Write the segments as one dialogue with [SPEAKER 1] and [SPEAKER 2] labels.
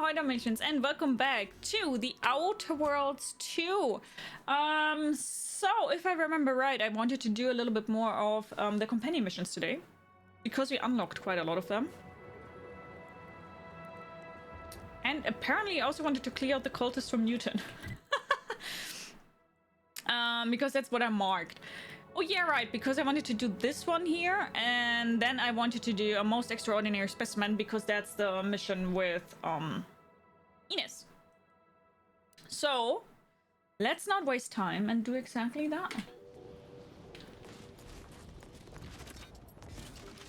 [SPEAKER 1] Ahoy dalmatians, and welcome back to the Outer Worlds 2. So if I remember right, I wanted to do a little bit more of the companion missions today, because we unlocked quite a lot of them. And apparently I also wanted to clear out the cultists from Newton. Because that's what I marked. Oh yeah, right, because I wanted to do this one here, and then I wanted to do a most extraordinary specimen, because that's the mission with Ines. So let's not waste time and do exactly that.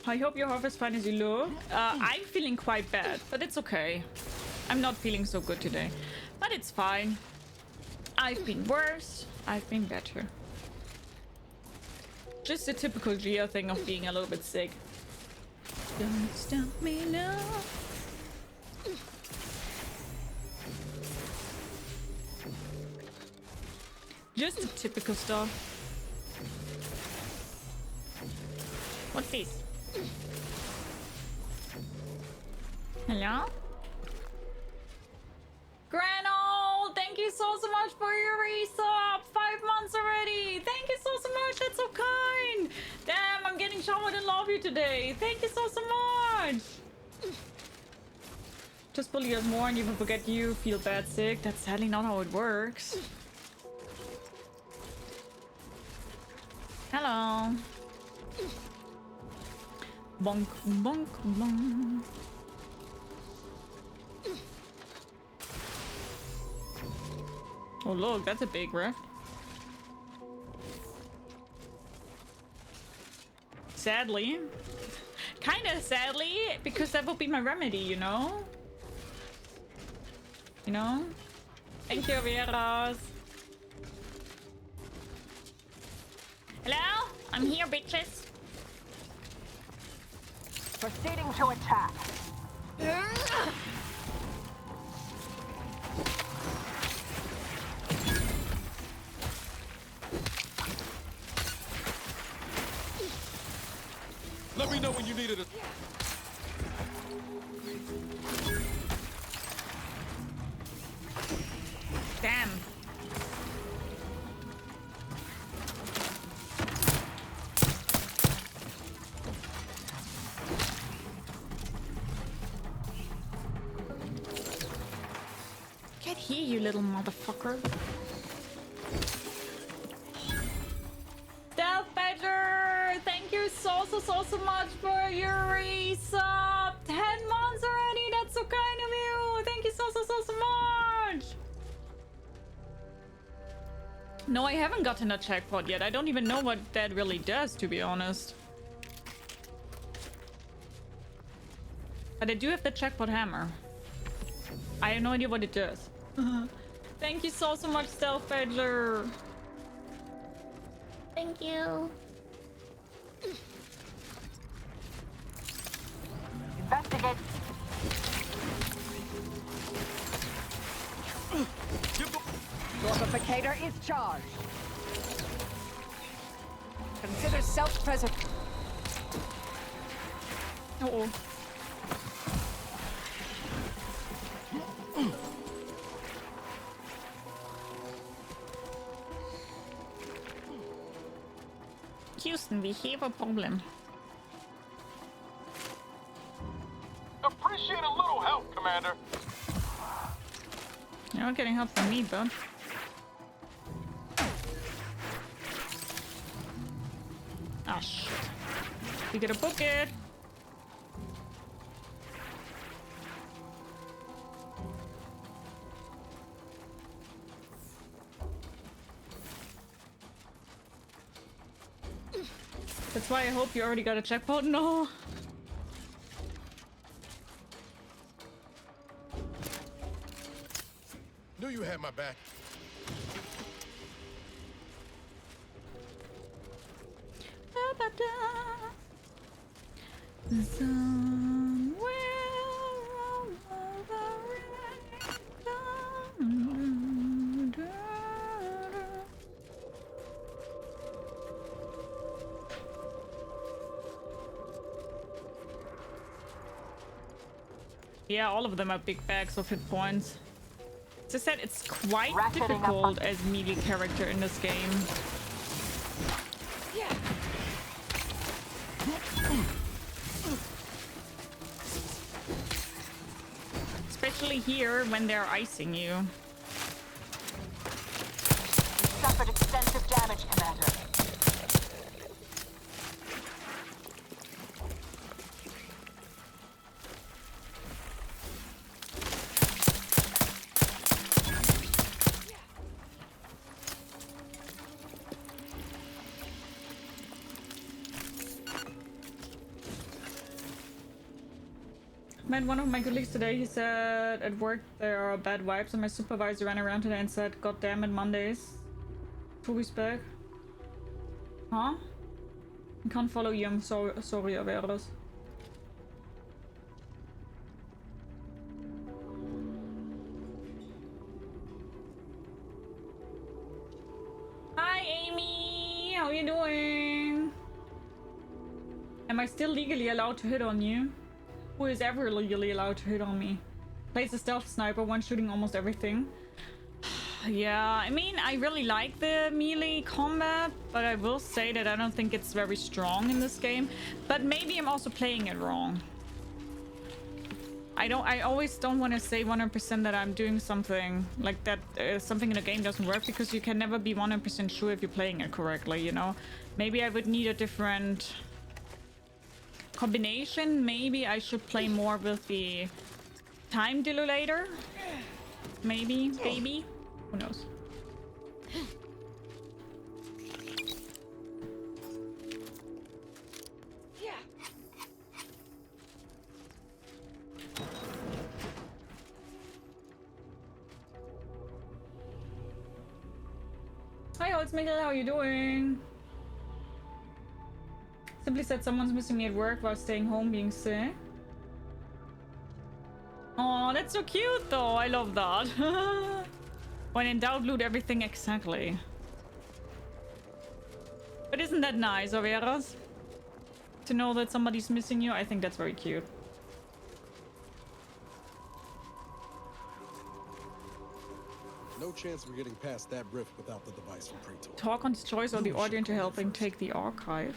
[SPEAKER 1] I hope your health is fine as you look. I'm feeling quite bad, but it's okay. I'm not feeling so good today, but it's fine. I've been worse, I've been better. Just a typical Gia thing of being a little bit sick. Don't stop me now. Just the typical stuff. What's this? Hello? Grano, thank you so much for your resub. 5 months already. Thank you so much. That's so kind. Damn, I'm getting showered and love you today. Thank you so much. Just bully us more and you will forget you feel bad sick. That's sadly not how it works. Hello. Bonk, bonk, bonk. Oh look, that's a big rift. Sadly. Kinda sadly, because that would be my remedy, you know? You know? Thank you, Vieras. Hello? I'm here, bitches.
[SPEAKER 2] Proceeding to attack.
[SPEAKER 3] Let me know when you needed it.
[SPEAKER 1] Damn. Get here, you little motherfucker. Stealth Badger, thank you so much for your resub. 10 months already, that's so kind of you. Thank you so much. No, I haven't gotten a checkpot yet. I don't even know what that really does, to be honest. But I do have the checkpot hammer. I have no idea what it does. Thank you so much, Stealth Badger. Thank you.
[SPEAKER 2] Investigate. Fortificator is charged. Consider self-preservation.
[SPEAKER 1] Uh-oh. Houston, we have a problem.
[SPEAKER 3] Appreciate a little help, Commander.
[SPEAKER 1] You're not getting help from me, bud. Ah, shit. You gotta book it. That's why I hope you already got a checkpoint. No.
[SPEAKER 3] Knew you had my back.
[SPEAKER 1] Somewhere over Yeah, all of them are big bags of hit points. As I said, it's quite
[SPEAKER 2] Ratcheting up
[SPEAKER 1] difficult as melee character in this game. Especially here when they're icing you.
[SPEAKER 2] Suffered extensive damage, Commander.
[SPEAKER 1] Met one of my colleagues today. He said at work there are bad vibes, and my supervisor ran around today and said, "God damn it, Mondays." 2 weeks back. Huh? I can't follow you. I'm sorry, Averos. Hi, Amy. How you doing? Am I still legally allowed to hit on you? Who is ever legally allowed to hit on me? Plays a stealth sniper, one shooting almost everything. Yeah, I mean, I really like the melee combat, but I will say that I don't think it's very strong in this game. But maybe I'm also playing it wrong. I always don't want to say 100% that I'm doing something like that. Something in a game doesn't work, because you can never be 100% sure if you're playing it correctly, you know? Maybe I would need a different combination. Maybe I should play more with the time dilutor. Maybe, baby. Who knows? Hi, it's Miguel. How are you doing? Simply said someone's missing me at work while staying home being sick. Oh, that's so cute though. I love that. When in doubt, loot everything exactly. But isn't that nice, Averas? To know that somebody's missing you? I think that's very cute.
[SPEAKER 3] No chance we're getting past that rift without the device from Pretor.
[SPEAKER 1] Talk on his choice or the audience to help him take the archive.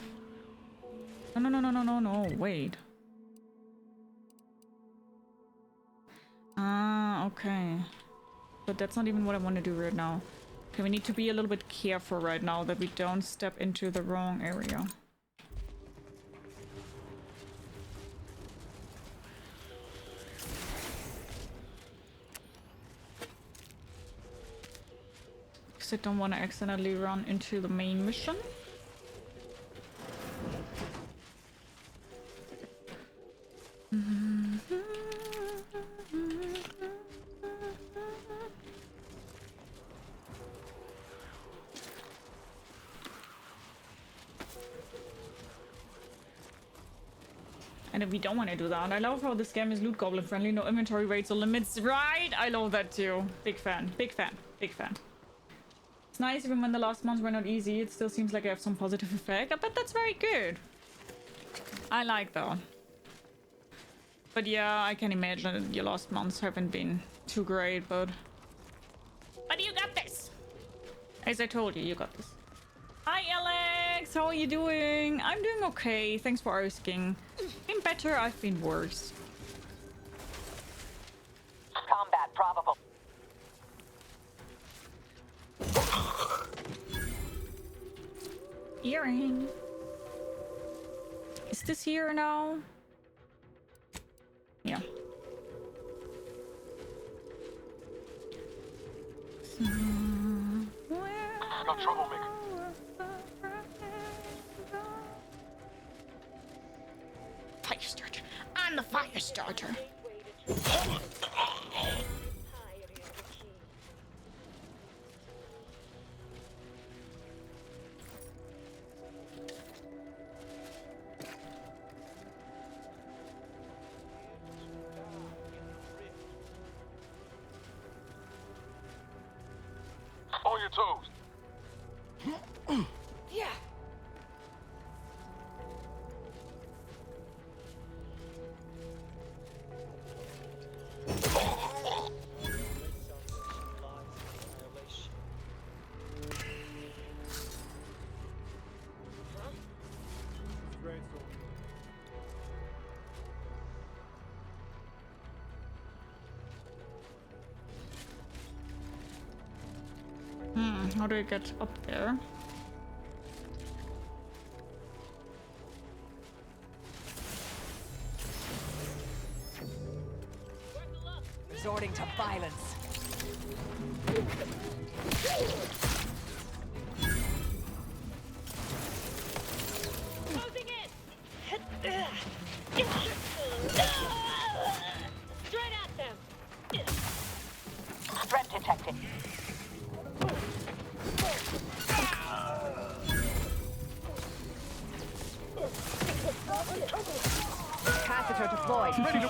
[SPEAKER 1] No, wait. Ah, okay. But that's not even what I want to do right now. Okay, we need to be a little bit careful right now that we don't step into the wrong area. Because I don't want to accidentally run into the main mission. And if we don't want to do that, I love how this game is loot goblin friendly, no inventory rates or limits. Right, I love that too. Big fan, big fan, big fan. It's nice even when the last months were not easy, it still seems like I have some positive effect. But that's very good. I like that. But yeah, I can imagine that your last months haven't been too great, but you got this. As I told you, you got this. Hi, Alex. How are you doing? I'm doing okay. Thanks for asking. Been better. I've been worse.
[SPEAKER 2] Combat probable.
[SPEAKER 1] Earring. Is this here now? Yeah.
[SPEAKER 3] Got troublemaker.
[SPEAKER 1] Fire starter. I'm the fire starter.
[SPEAKER 3] On your toes.
[SPEAKER 2] Yeah.
[SPEAKER 1] How do I get up there?
[SPEAKER 2] Resorting to violence.
[SPEAKER 4] Closing in! Straight at them!
[SPEAKER 2] Threat detected. Catheter deployed. Ready to...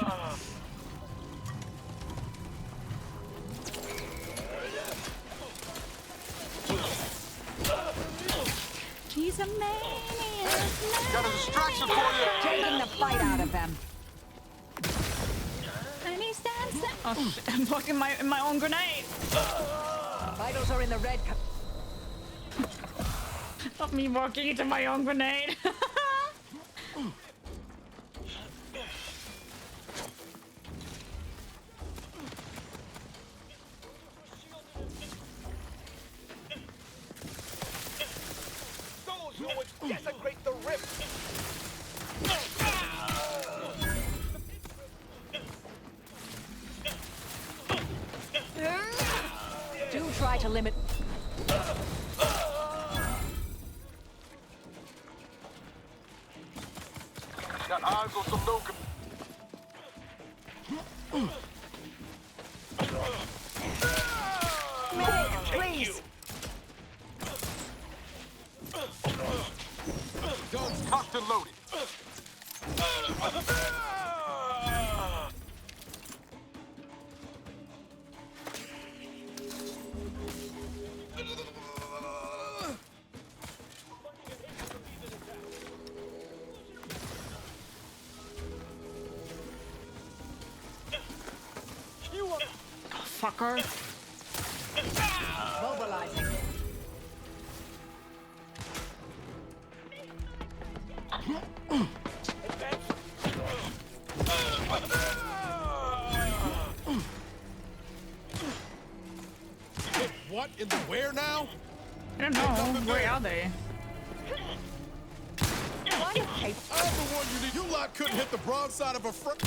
[SPEAKER 1] He's a maniac.
[SPEAKER 5] Got a distraction for you.
[SPEAKER 2] Taking the fight out of them.
[SPEAKER 1] And he stands there. Oh shit, I'm blocking my own grenade.
[SPEAKER 2] Vitals are in the red.
[SPEAKER 1] Not me walking into my own grenade.
[SPEAKER 5] Those who would desecrate the rift.
[SPEAKER 2] Do try to limit.
[SPEAKER 5] Got eyes on some no-good.
[SPEAKER 2] Please.
[SPEAKER 5] Guns cocked and loaded.
[SPEAKER 1] Fucker.
[SPEAKER 2] Mobilizing.
[SPEAKER 3] What in the where now?
[SPEAKER 1] I don't know. Where are they?
[SPEAKER 3] I'm the one you need. You lot couldn't hit the broadside of a front.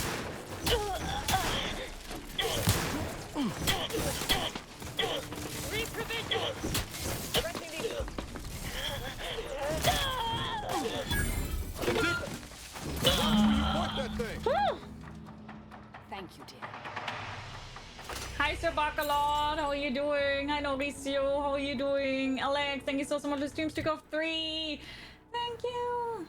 [SPEAKER 3] That thing.
[SPEAKER 2] Thank you, dear.
[SPEAKER 1] Hi, Sir Bacalon. How are you doing? Hi, Mauricio. How are you doing? Alex, thank you so much for the stream streak of 3. Thank you.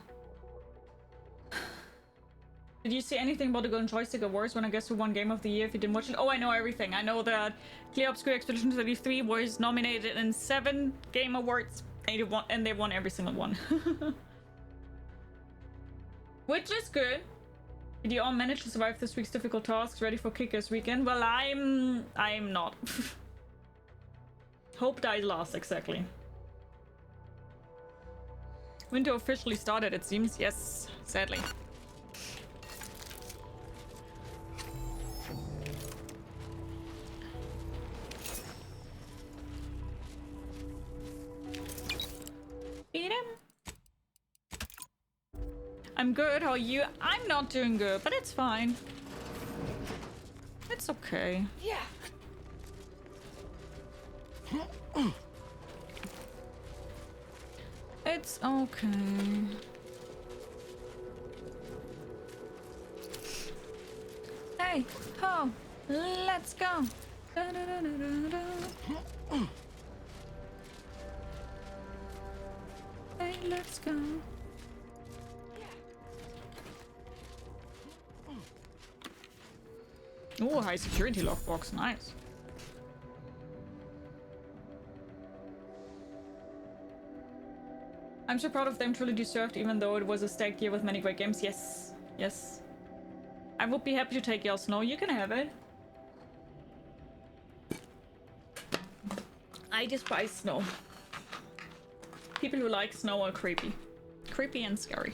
[SPEAKER 1] Did you see anything about the Golden Joystick Awards when I guess who won Game of the Year if you didn't watch it? Oh, I know everything. I know that Clear Obscure Expedition 33 was nominated in 7 Game Awards and they won every single one. Which is good. Did you all manage to survive this week's difficult tasks ready for Kickers weekend? Well, I'm not. Hope dies last, exactly. Winter officially started, it seems. Yes, sadly. Beat him. I'm good, how are you? I'm not doing good, but it's fine. It's okay.
[SPEAKER 2] Yeah.
[SPEAKER 1] It's okay. Hey, ho, let's go. Da, da, da, da, da. Hey, let's go. Oh, high security lockbox, nice. I'm so proud of them, truly deserved, even though it was a stacked year with many great games. Yes, yes. I would be happy to take your snow. You can have it. I despise snow. People who like snow are creepy. Creepy and scary.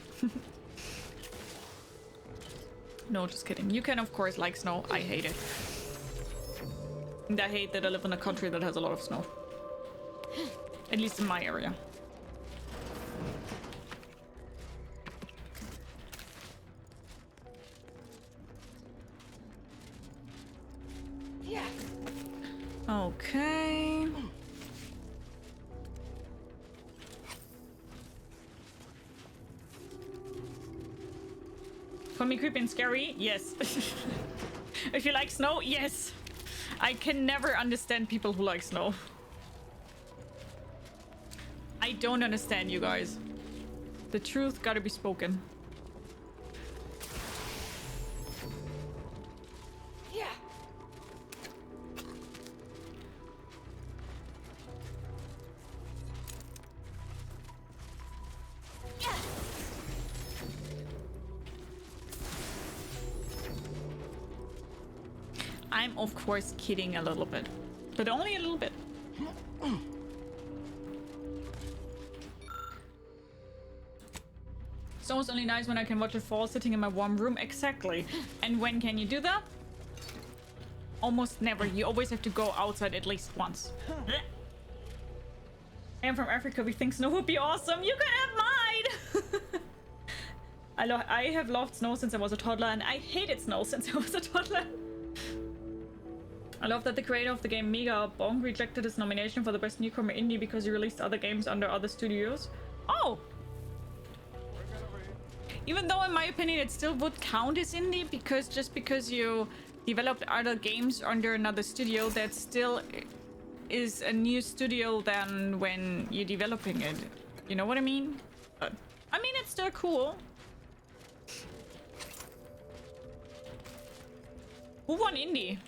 [SPEAKER 1] No, just kidding. You can, of course, like snow. I hate it. And I hate that I live in a country that has a lot of snow. At least in my area.
[SPEAKER 2] Yeah.
[SPEAKER 1] Okay. Call me creepy and scary? Yes. If you like snow, yes. I can never understand people who like snow. I don't understand you guys. The truth gotta be spoken.
[SPEAKER 2] Yeah.
[SPEAKER 1] I'm of course kidding a little bit, but only a little bit. Snow's only nice when I can watch it fall sitting in my warm room. Exactly. And when can you do that? Almost never. You always have to go outside at least once. I am from Africa. We think snow would be awesome. You can have mine. I have loved snow since I was a toddler, and I hated snow since I was a toddler. I love that the creator of the game Mega Bong rejected his nomination for the best newcomer indie because he released other games under other studios. Oh! Even though in my opinion it still would count as indie, because just because you developed other games under another studio, that still is a new studio than when you're developing it. You know what I mean? But, I mean, it's still cool. Who won indie?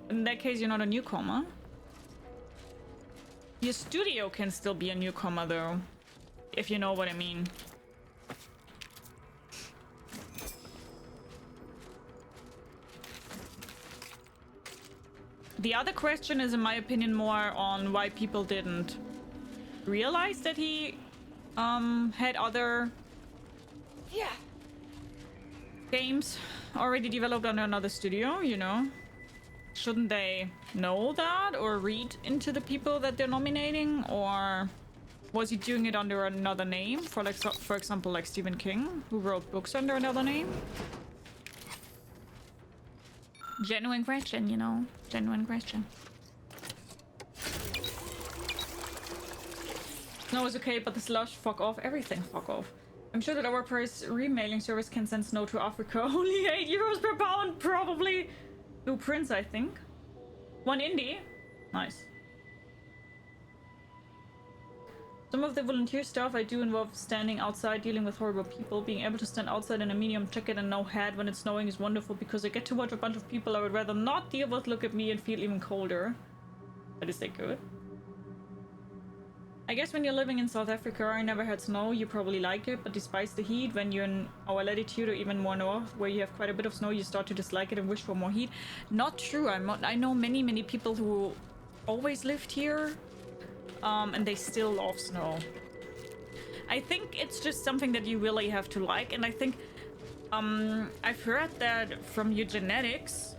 [SPEAKER 1] In that case, you're not a newcomer. Your studio can still be a newcomer, though. If you know what I mean. The other question is, in my opinion, more on why people didn't realize that he had other games already developed under another studio, you know? Shouldn't they know that or read into the people that they're nominating? Or was he doing it under another name? For example, like Stephen King, who wrote books under another name? Genuine question, you know? Genuine question. Snow is okay, but the slush, fuck off. Everything, fuck off. I'm sure that our price remailing service can send snow to Africa. Only 8 euros per pound, probably. Blue Prince, I think. One indie. Nice. Some of the volunteer stuff I do involve standing outside dealing with horrible people. Being able to stand outside in a medium jacket and no hat when it's snowing is wonderful because I get to watch a bunch of people I would rather not deal with look at me and feel even colder. But is that good? I guess when you're living in South Africa, I never had snow, you probably like it, but despite the heat, when you're in our latitude or even more north, where you have quite a bit of snow, you start to dislike it and wish for more heat. Not true. I know many people who always lived here, and they still love snow. I think it's just something that you really have to like, and I think I've heard that from your genetics,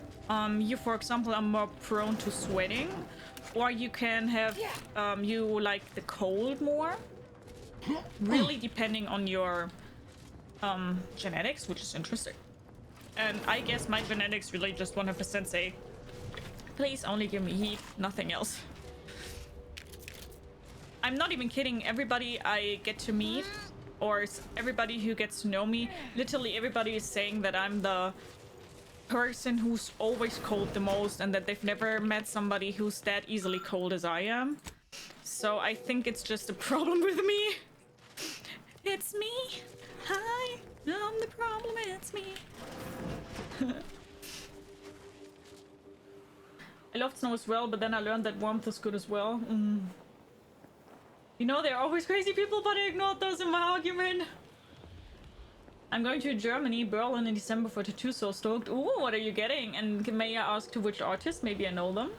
[SPEAKER 1] you, for example, are more prone to sweating. Or you can have, you like the cold more. Really depending on your genetics, which is interesting. And I guess my genetics really just 100% say, please only give me heat, nothing else. I'm not even kidding. Everybody I get to meet, or everybody who gets to know me, literally everybody is saying that I'm the person who's always cold the most and that they've never met somebody who's that easily cold as I am. So I think it's just a problem with me. It's me. Hi, I'm the problem, it's me. I loved snow as well, but then I learned that warmth is good as well. You know, there are always crazy people, but I ignored those in my argument. I'm going to Germany, Berlin in December for tattoo, so stoked. Ooh, what are you getting? And may I ask to which artist? Maybe I know them.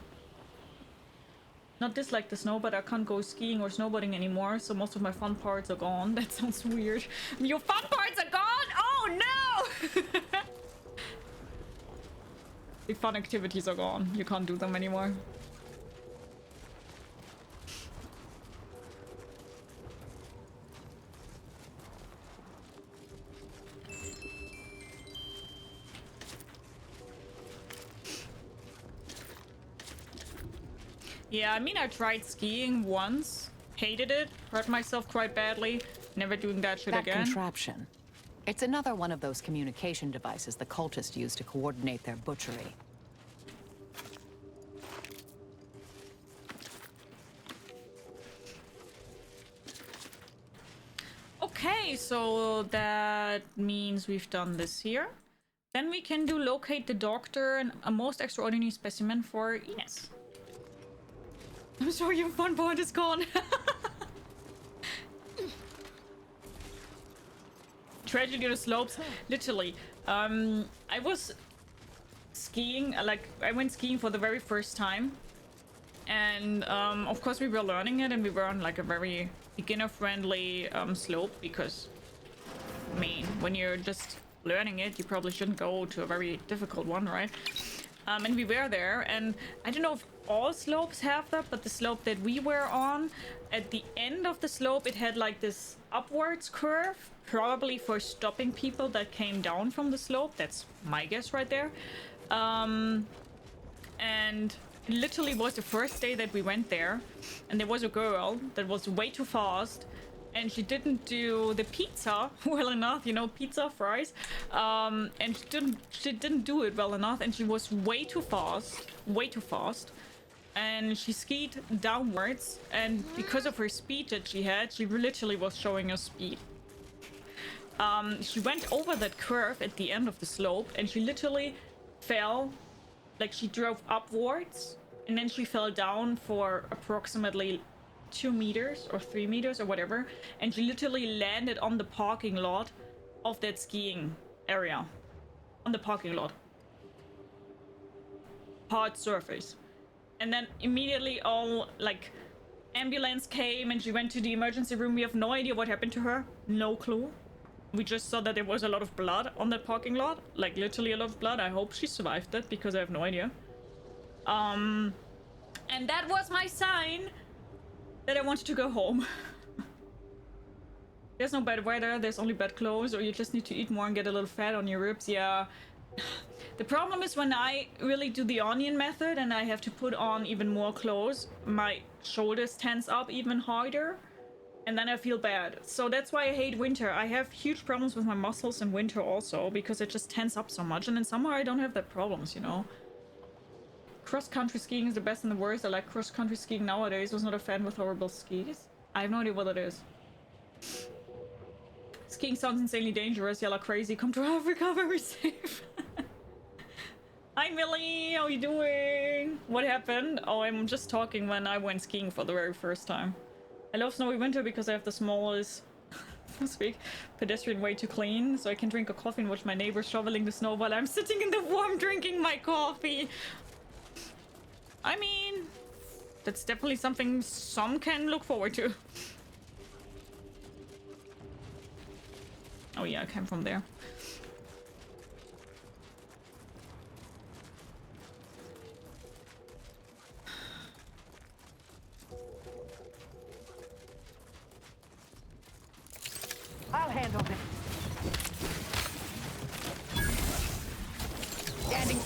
[SPEAKER 1] not dislike the snow, but I can't go skiing or snowboarding anymore, so most of my fun parts are gone. That sounds weird. Your fun parts are gone? Oh no! The fun activities are gone. You can't do them anymore. Yeah, I mean, I tried skiing once, hated it, hurt myself quite badly, never doing that shit again.
[SPEAKER 6] Contraption. It's another one of those communication devices the cultists use to coordinate their butchery.
[SPEAKER 1] Okay, so that means we've done this here. Then we can do locate the doctor and a most extraordinary specimen for Ines. I'm sorry, your fun part is gone. Tragedy on the slopes, literally. I was skiing, like I went skiing for the very first time, and of course we were learning it, and we were on like a very beginner-friendly slope because, I mean, when you're just learning it, you probably shouldn't go to a very difficult one, right? And we were there, and I don't know if all slopes have that, but the slope that we were on, at the end of the slope, it had like this upwards curve, probably for stopping people that came down from the slope. That's my guess right there. And it literally was the first day that we went there, and there was a girl that was way too fast, and she didn't do the pizza well enough, you know, pizza fries, and she didn't do it well enough, and she was way too fast, and she skied downwards, and because of her speed that she had, she literally was showing us speed. She went over that curve at the end of the slope, and she literally fell, like she drove upwards, and then she fell down for approximately 2 meters or 3 meters or whatever, and she literally landed on the parking lot of that skiing area. On the parking lot. Hard surface. And then immediately all, like, ambulance came and she went to the emergency room. We have no idea what happened to her. No clue. We just saw that there was a lot of blood on that parking lot. Like, literally a lot of blood. I hope she survived that because I have no idea. And that was my sign that I wanted to go home. There's no bad weather, there's only bad clothes, or you just need to eat more and get a little fat on your ribs. Yeah. The problem is when I really do the onion method and I have to put on even more clothes, my shoulders tense up even harder, and then I feel bad. So that's why I hate winter. I have huge problems with my muscles in winter also, because it just tense up so much, and in summer I don't have that problems, you know. Cross-country skiing is the best and the worst. I like cross-country skiing nowadays. Was not a fan with horrible skis. I have no idea what it is. Skiing sounds insanely dangerous. Y'all are crazy. Come to Africa, very safe. Hi, Millie. How you doing? What happened? Oh, I'm just talking when I went skiing for the very first time. I love snowy winter because I have the smallest, pedestrian way to clean, so I can drink a coffee and watch my neighbors shoveling the snow while I'm sitting in the warm drinking my coffee. I mean, that's definitely something some can look forward to. Oh yeah, I came from there.
[SPEAKER 6] I'll handle this. Standing.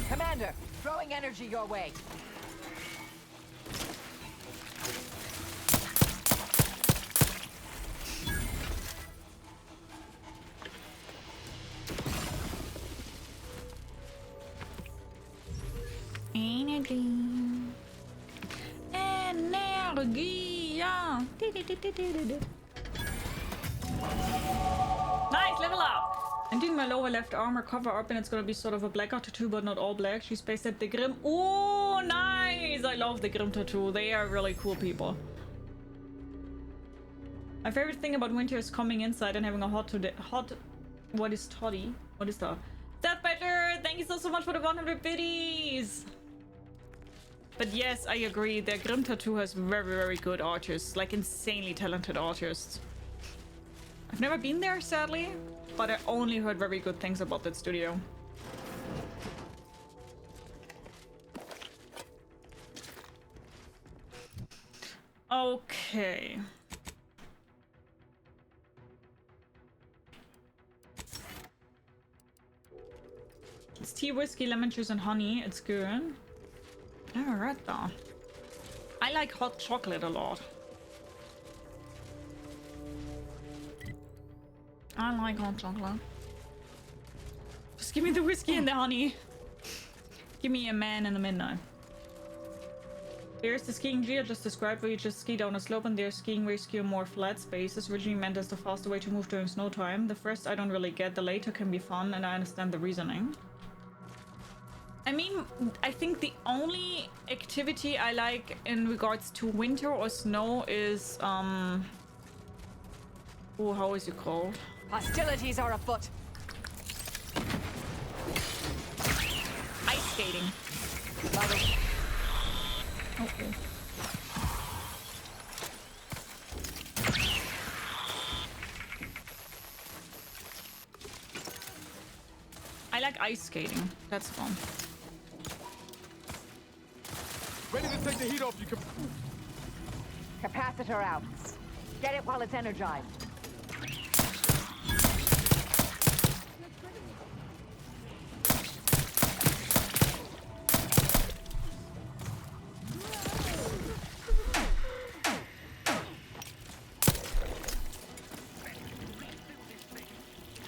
[SPEAKER 6] Commander, throwing energy your way.
[SPEAKER 1] Energy. Nice, level up! I'm doing my lower left armor cover up and it's gonna be sort of a blackout tattoo, but not all black. She's based at the Grimm. Oh, nice! I love the Grimm tattoo. They are really cool people. My favorite thing about winter is coming inside and having a hot. What is toddy? What is that? Death Better! Thank you so much for the 100 biddies! But yes, I agree. The Grim Tattoo has very good artists. Like, insanely talented artists. I've never been there, sadly. But I only heard very good things about that studio. Okay. It's tea, whiskey, lemon juice, and honey. It's good. Never read that. I like hot chocolate a lot. I like hot chocolate. Just give me the whiskey and the honey. Give me a man in the midnight. There's the skiing G I just described, where you just ski down a slope, and there's skiing where you ski on more flat spaces, originally meant as the faster way to move during snow time. The first I don't really get, the later can be fun, and I understand the reasoning. I mean, I think the only activity I like in regards to winter or snow is, oh, how is it called?
[SPEAKER 6] Hostilities are afoot.
[SPEAKER 1] Ice skating. Okay. I like ice skating. That's fun.
[SPEAKER 5] Ready to take the heat off you.
[SPEAKER 6] Capacitor out. Get it while it's energized.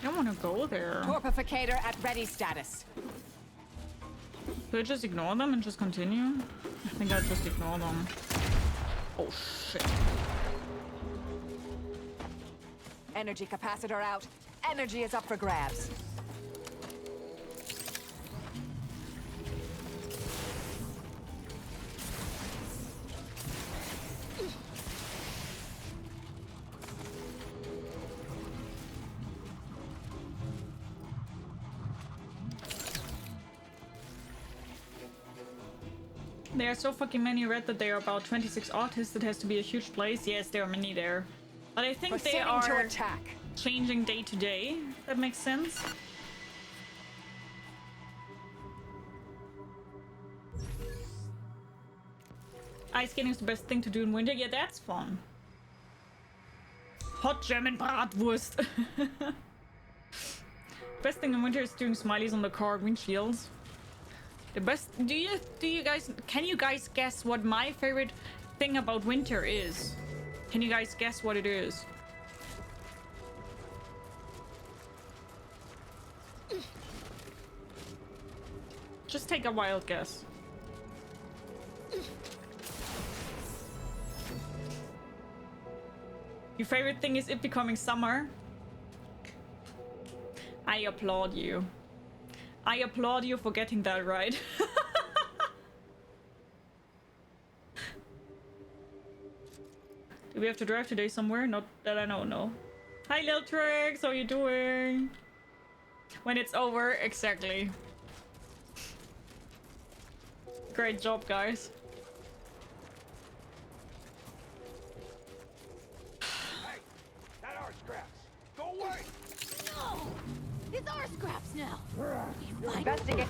[SPEAKER 1] I don't want to go there.
[SPEAKER 6] Torpificator at ready status.
[SPEAKER 1] Could I just ignore them and just continue? I think I'll just ignore them. Oh shit.
[SPEAKER 6] Energy capacitor out. Energy is up for grabs.
[SPEAKER 1] There are so fucking many. Read that there are about 26 artists. It has to be a huge place. Yes, there are many there. But I think they are
[SPEAKER 6] to attack.
[SPEAKER 1] Changing day to day. If that makes sense. Ice skating is the best thing to do in winter. Yeah, that's fun. Hot German Bratwurst. Best thing in winter is doing smileys on the car windshields. The best. Do you guys? Can you guys guess what my favorite thing about winter is? Can you guys guess what it is? Just take a wild guess. Your favorite thing is it becoming summer? I applaud you. I applaud you for getting that right. Do we have to drive today somewhere? Not that I know, no. Hi, Lil Trix, how you doing? When it's over, exactly. Great job, guys.
[SPEAKER 5] Hey, not our scraps. Go away.
[SPEAKER 2] No! It's our scraps now.
[SPEAKER 6] Investigate.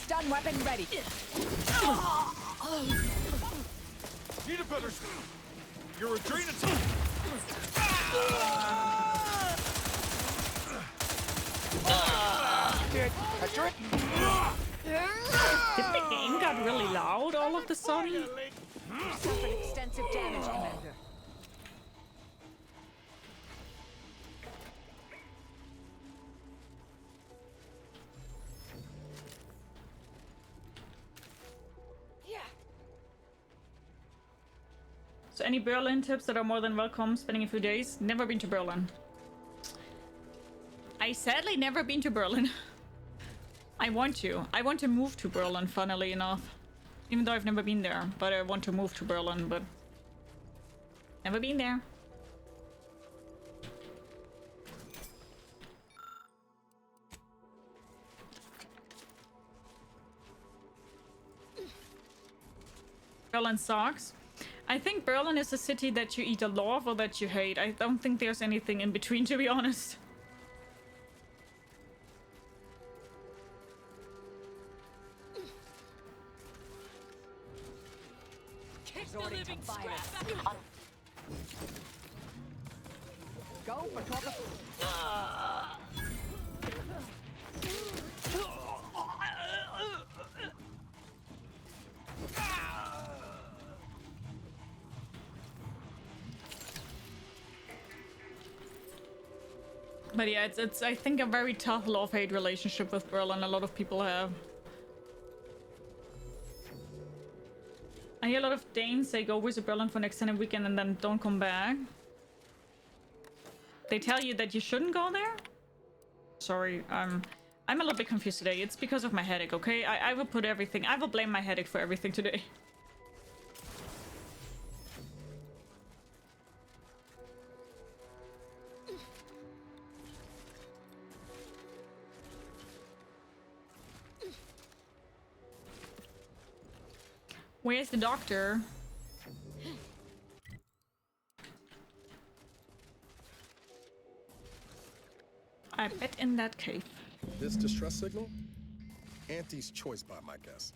[SPEAKER 6] Stun weapon ready.
[SPEAKER 5] Need a better. Your adrenal.
[SPEAKER 1] Did the game got really loud all of the sudden?
[SPEAKER 6] Suffered extensive damage, Commander.
[SPEAKER 2] Yeah.
[SPEAKER 1] So any Berlin tips that are more than welcome? Spending a few days? Never been to Berlin. I sadly never been to Berlin. I want to. I want to move to Berlin, funnily enough. Even though I've never been there, but I want to move to Berlin, but never been there. Berlin sucks. I think Berlin is a city that you either love or that you hate. I don't think there's anything in between, to be honest.
[SPEAKER 6] Resorting to violence. Go for
[SPEAKER 1] But yeah, it's I think a very tough love-hate relationship with Berlin. A lot of people have. I hear a lot of Danes say go visit Berlin for an extended weekend and then don't come back. They tell you that you shouldn't go there? Sorry, I'm a little bit confused today. It's because of my headache, okay? I will put everything... I will blame my headache for everything today. Where's the doctor? I bet in that cave.
[SPEAKER 3] This distress signal? Auntie's choice by my guess,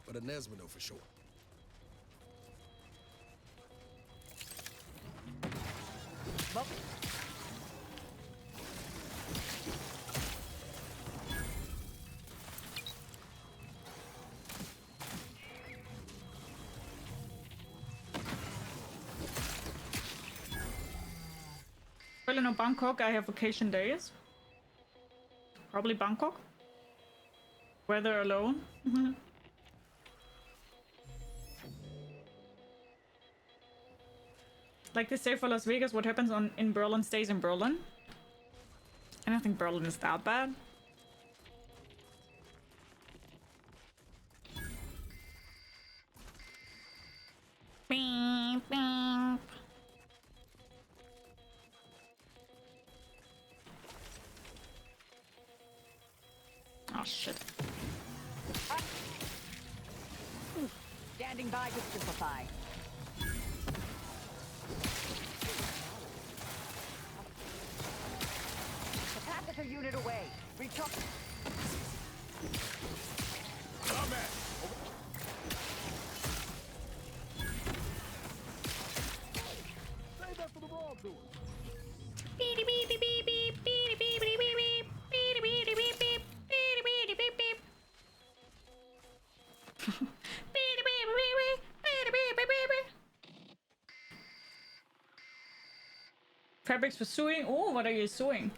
[SPEAKER 3] but Inez would know for sure.
[SPEAKER 1] Berlin or Bangkok, I have vacation days. Probably Bangkok. Weather alone. Like they say for Las Vegas, what happens in Berlin stays in Berlin. I don't think Berlin is that bad. Beep, beep. Oh shit.
[SPEAKER 6] Standing by to simplify. Capacitor unit away. Recharge.
[SPEAKER 3] Save that for the wrongdoers.
[SPEAKER 1] Beep beep beep beep beep beep beep beep beep beep beep beep beep beep beep. Fabrics for sewing? Oh, what are you sewing?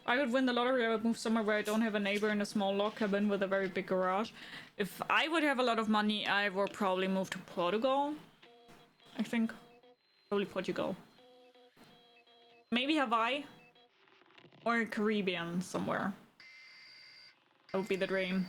[SPEAKER 1] I would win the lottery. I would move somewhere where I don't have a neighbor in a small log cabin with a very big garage. If I would have a lot of money, I would probably move to Portugal. I think. Probably Portugal. Maybe Hawaii. Or Caribbean somewhere. That would be the dream.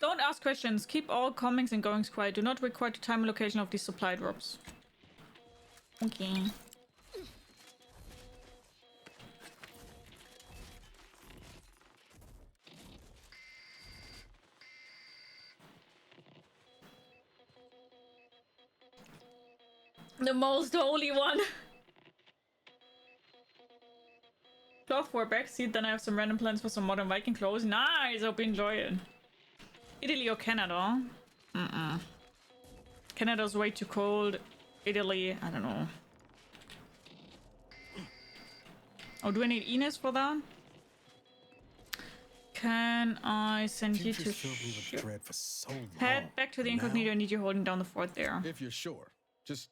[SPEAKER 1] Don't ask questions. Keep all comings and goings quiet. Do not record the time and location of these supply drops. Okay. The most holy one. Cloth for a backseat, then I have some random plans for some modern Viking clothes. Nice, hope you enjoy it. Italy or Canada? Canada's way too cold. Italy, I don't know. Oh, do I need Ines for that? Can I send you to
[SPEAKER 3] Futures filled me with dread for so long.
[SPEAKER 1] head back to the
[SPEAKER 3] but
[SPEAKER 1] incognito?
[SPEAKER 3] now,
[SPEAKER 1] I need you holding down the fort there.
[SPEAKER 3] if you're sure, just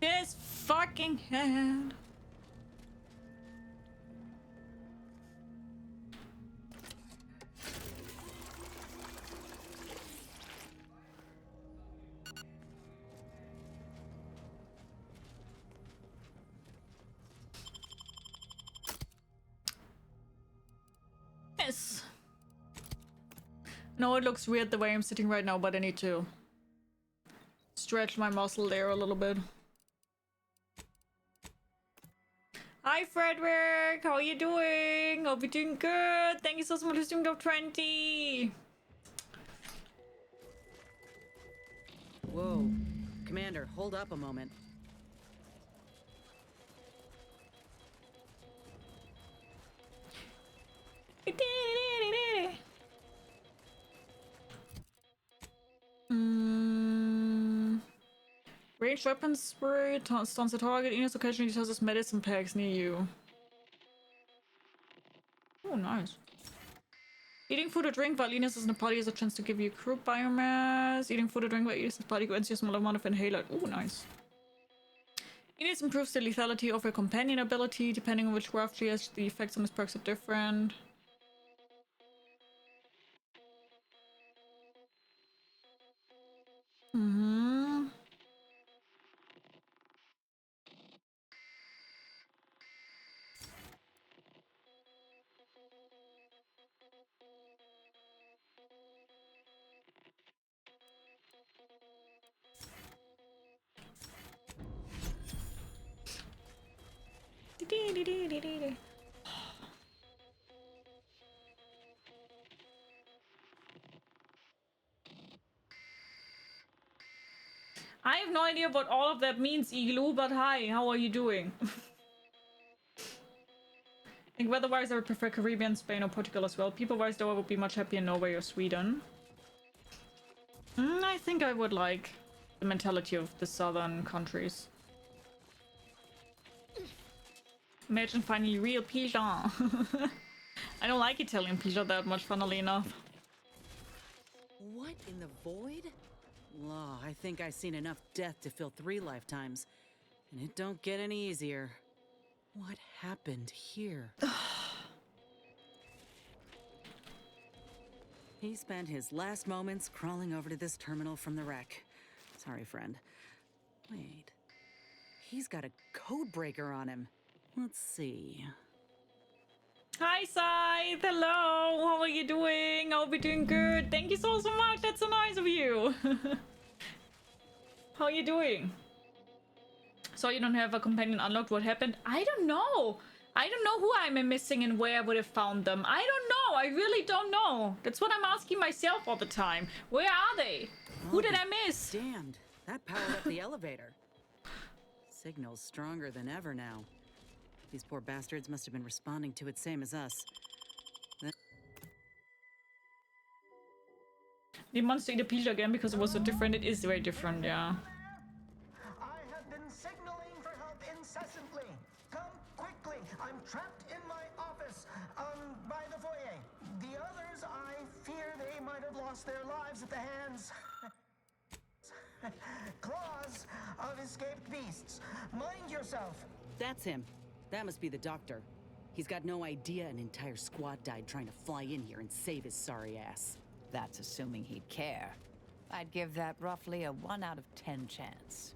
[SPEAKER 1] This fucking head. Yes. No, it looks weird the way I'm sitting right now, but I need to stretch my muscle there a little bit. Hi Frederick, how are you doing? Hope you're doing good. Thank you so much for doing top 20.
[SPEAKER 7] Whoa. Commander, hold up a moment.
[SPEAKER 1] Ranged weapon spray stuns the target. Enos occasionally tosses medicine packs near you. Oh, nice. Eating food or drink while Enos is in a party is a chance to give you crew biomass. Eating food or drink while Enos is in a party grants you a small amount of inhaler. Oh, nice. Enos improves the lethality of your companion ability. Depending on which craft she has, the effects on his perks are different. I have no idea what all of that means, Igloo, but hi, how are you doing? I think weather-wise I would prefer Caribbean, Spain, or Portugal as well. People-wise though I would be much happier in Norway or Sweden. I think I would like the mentality of the southern countries. Imagine finally real pizza. I don't like Italian pizza that much, funnily enough.
[SPEAKER 7] What in the void? Law, I think I've seen enough death to fill 3 lifetimes. And it don't get any easier. What happened here? He spent his last moments crawling over to this terminal from the wreck. Sorry, friend. Wait. He's got a code breaker on him. Let's see.
[SPEAKER 1] Hi, Scythe. Hello. How are you doing? I hope you're doing good. Thank you so much. That's so nice of you. How are you doing? So you don't have a companion unlocked. What happened? I don't know. I don't know who I'm missing and where I would have found them. I don't know. I really don't know. That's what I'm asking myself all the time. Where are they? Who did I miss?
[SPEAKER 7] Damned. That powered up the elevator. Signal's stronger than ever now. These poor bastards must have been responding to it same as us.
[SPEAKER 1] The monster eat a pizza again because it was so different. It is very different, yeah.
[SPEAKER 8] I have been signaling for help incessantly. Come quickly. I'm trapped in my office, by the foyer. The others, I fear they might have lost their lives at the hands claws of escaped beasts. Mind yourself.
[SPEAKER 7] That's him. That must be the doctor. He's got no idea an entire squad died trying to fly in here and save his sorry ass.
[SPEAKER 6] That's assuming he'd care. I'd give that roughly a 1 out of 10 chance.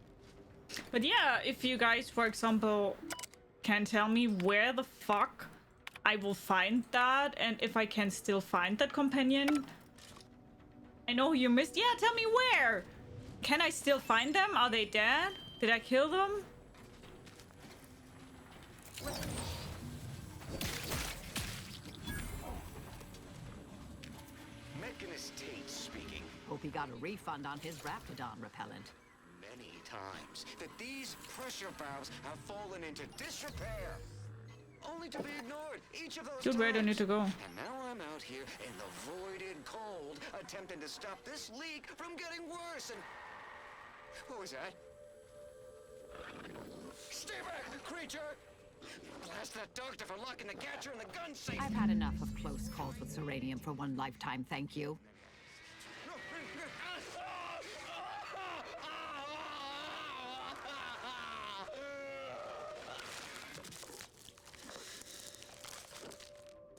[SPEAKER 1] But yeah, if you guys, for example, can tell me where the fuck I will find that, and if I can still find that companion. I know you missed. Yeah, tell me where. Can I still find them? Are they dead? Did I kill them?
[SPEAKER 9] Mechanist Tate speaking.
[SPEAKER 6] Hope he got a refund on his Raptidon repellent.
[SPEAKER 9] Many times that these pressure valves have fallen into disrepair. to be ignored. Each of those
[SPEAKER 1] Dude, where do I need to go?
[SPEAKER 9] And now I'm out here in the voided cold, attempting to stop this leak from getting worse. And what was that? Stay back, creature! Blast that doctor for locking the catcher in the gun safe.
[SPEAKER 6] I've had enough of close calls with Serenium for one lifetime, thank you.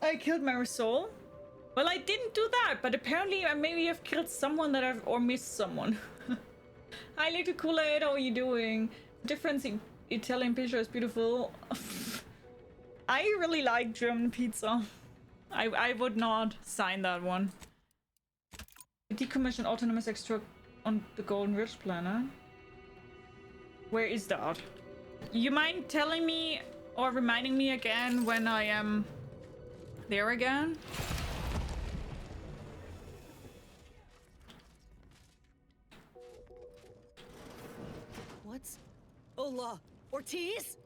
[SPEAKER 1] I killed Marisol. Well, I didn't do that, but apparently I maybe have killed someone that I've or missed someone. Hi, Little Kool-Aid, how are you doing? Difference in Italian pizza is beautiful. I really like German pizza. I would not sign that one. Decommission autonomous extract on the Golden Ridge planet. Where is that? You mind telling me or reminding me again when I am there again?
[SPEAKER 7] What's... Hola, Ortiz?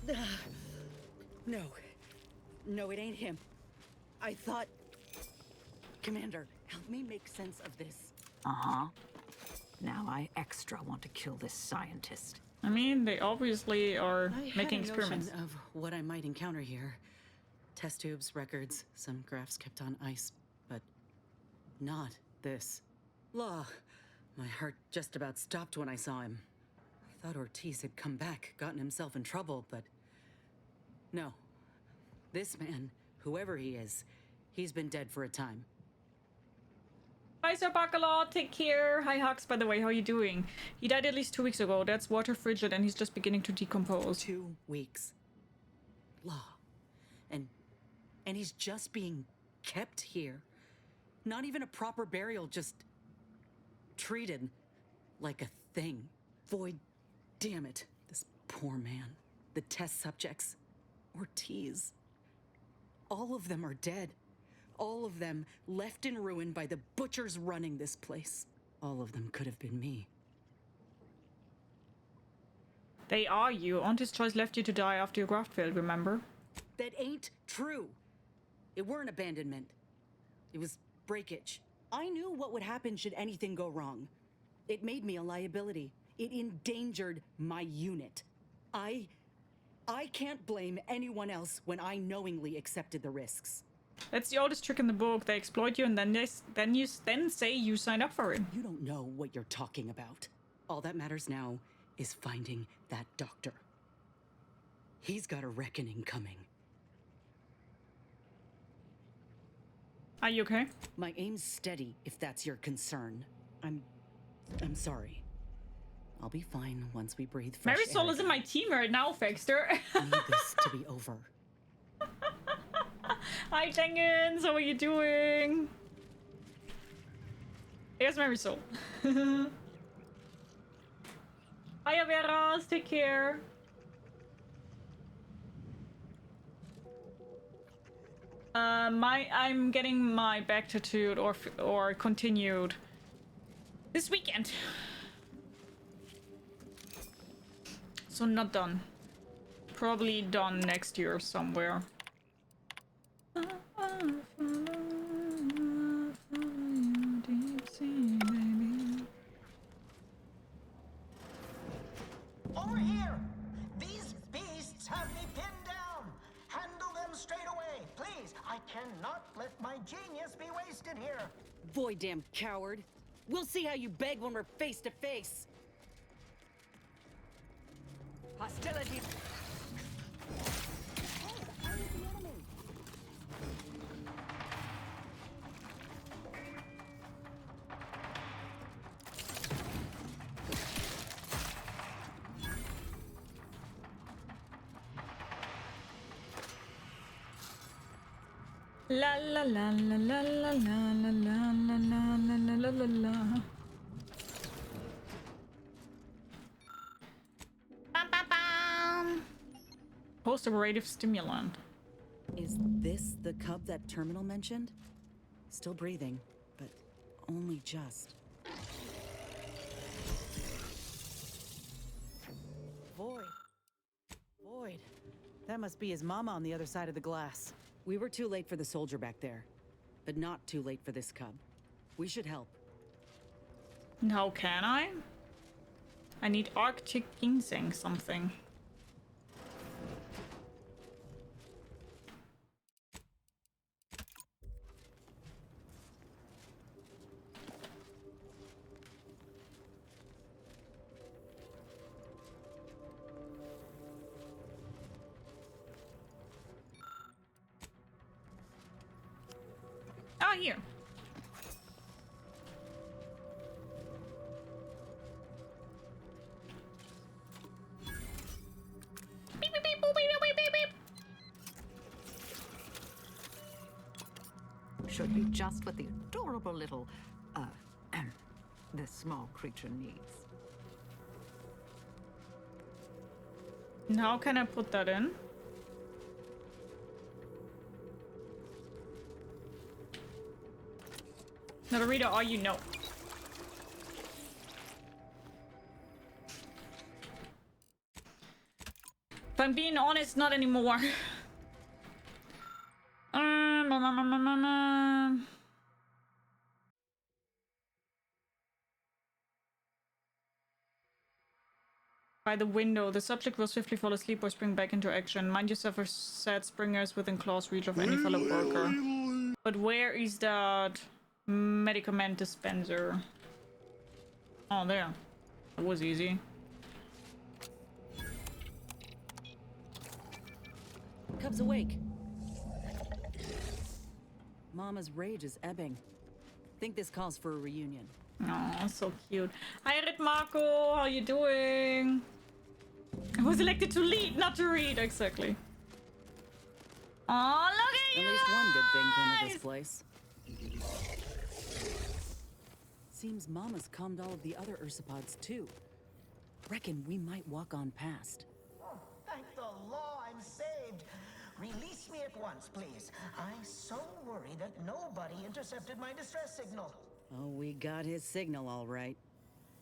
[SPEAKER 7] No. No, it ain't him. I thought... Commander, help me make sense of this.
[SPEAKER 6] Uh-huh. Now I extra want to kill this scientist.
[SPEAKER 1] I mean, they obviously are making experiments.
[SPEAKER 7] Of what I might encounter here. Test tubes, records, some graphs kept on ice, but not this. Law. My heart just about stopped when I saw him. I thought Ortiz had come back, gotten himself in trouble, but no. This man, whoever he is, he's been dead for a time.
[SPEAKER 1] Bye, Sir Bacala. Take care. Hi, Hux. By the way, how are you doing? He died at least 2 weeks ago. That's water frigid, and he's just beginning to decompose.
[SPEAKER 7] 2 weeks. Law. And he's just being kept here. Not even a proper burial, just treated like a thing. Void, damn it. This poor man. The test subjects. Ortiz. All of them are dead. All of them left in ruin by the butchers running this place. All of them could have been me.
[SPEAKER 1] They are you. Auntie's choice left you to die after your graft failed, remember?
[SPEAKER 7] That ain't true. It weren't abandonment. It was breakage. I knew what would happen should anything go wrong. It made me a liability. It endangered my unit. I can't blame anyone else when I knowingly accepted the risks.
[SPEAKER 1] That's the oldest trick in the book. They exploit you and then say you signed up for it.
[SPEAKER 7] You don't know what you're talking about. All that matters now is finding that doctor. He's got a reckoning coming.
[SPEAKER 1] Are you okay?
[SPEAKER 7] My aim's steady, if that's your concern. I'm sorry. I'll be fine once we breathe fresh air.
[SPEAKER 1] Marisol is in my team right now, Fexter.
[SPEAKER 7] I need this to be over.
[SPEAKER 1] Hi, Jenkins. How are you doing? Here's Marisol. Hiya, Veras. Take care. I'm getting my back tattooed or continued this weekend. So not done. Probably done next year somewhere.
[SPEAKER 8] Over here! These beasts have me pinned down! Handle them straight away, please! I cannot let my genius be wasted here!
[SPEAKER 7] Boy, damn coward. We'll see how you beg when we're face to face.
[SPEAKER 6] Hostility.
[SPEAKER 1] La la la la la la la la la la la la la la. Bam bam bam. Post-operative stimulant.
[SPEAKER 7] Is this the cub that Terminal mentioned? Still breathing, but only just. Void. That must be his mama on the other side of the glass. We were too late for the soldier back there, but not too late for this cub. We should help.
[SPEAKER 1] How can I? I need Arctic ginseng something. Ah, here. Beep, beep, beep, boop, beep, beep, beep, beep.
[SPEAKER 6] Should be just what the adorable little, this small creature needs.
[SPEAKER 1] And how can I put that in? Narita, are you? No. If I'm being honest, not anymore. By the window, the subject will swiftly fall asleep or spring back into action. Mind yourself or set springers within close reach of any fellow worker. But where is that medicament dispenser? Oh, there. That was easy.
[SPEAKER 7] Cub's awake. Mama's rage is ebbing. Think this calls for a reunion.
[SPEAKER 1] Oh, so cute. Hi, Red Marco. How you doing? I was elected to lead, not to read. Exactly. Oh, look at you!
[SPEAKER 7] At least one good thing came of this place. Seems Mama's calmed all of the other ursopods too. Reckon we might walk on past.
[SPEAKER 8] Thank the law I'm saved. Release me at once, please. I so worry that nobody intercepted my distress signal.
[SPEAKER 7] Oh, we got his signal all right.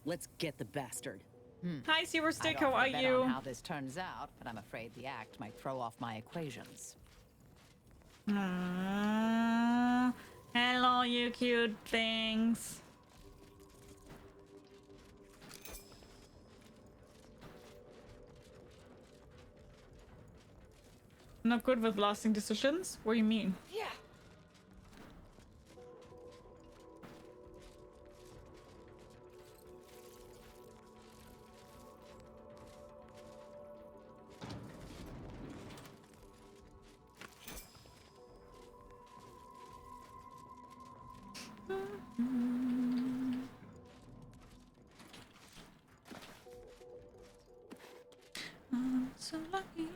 [SPEAKER 7] Let's get the bastard.
[SPEAKER 1] Hi, Zero Stick.
[SPEAKER 6] I'd
[SPEAKER 1] How
[SPEAKER 6] offer
[SPEAKER 1] are
[SPEAKER 6] to bet
[SPEAKER 1] you?
[SPEAKER 6] on how this turns out, but I'm afraid the act might throw off my equations.
[SPEAKER 1] Hello, you cute things. Not good with blasting decisions? What do you mean?
[SPEAKER 2] Yeah.
[SPEAKER 1] So lucky.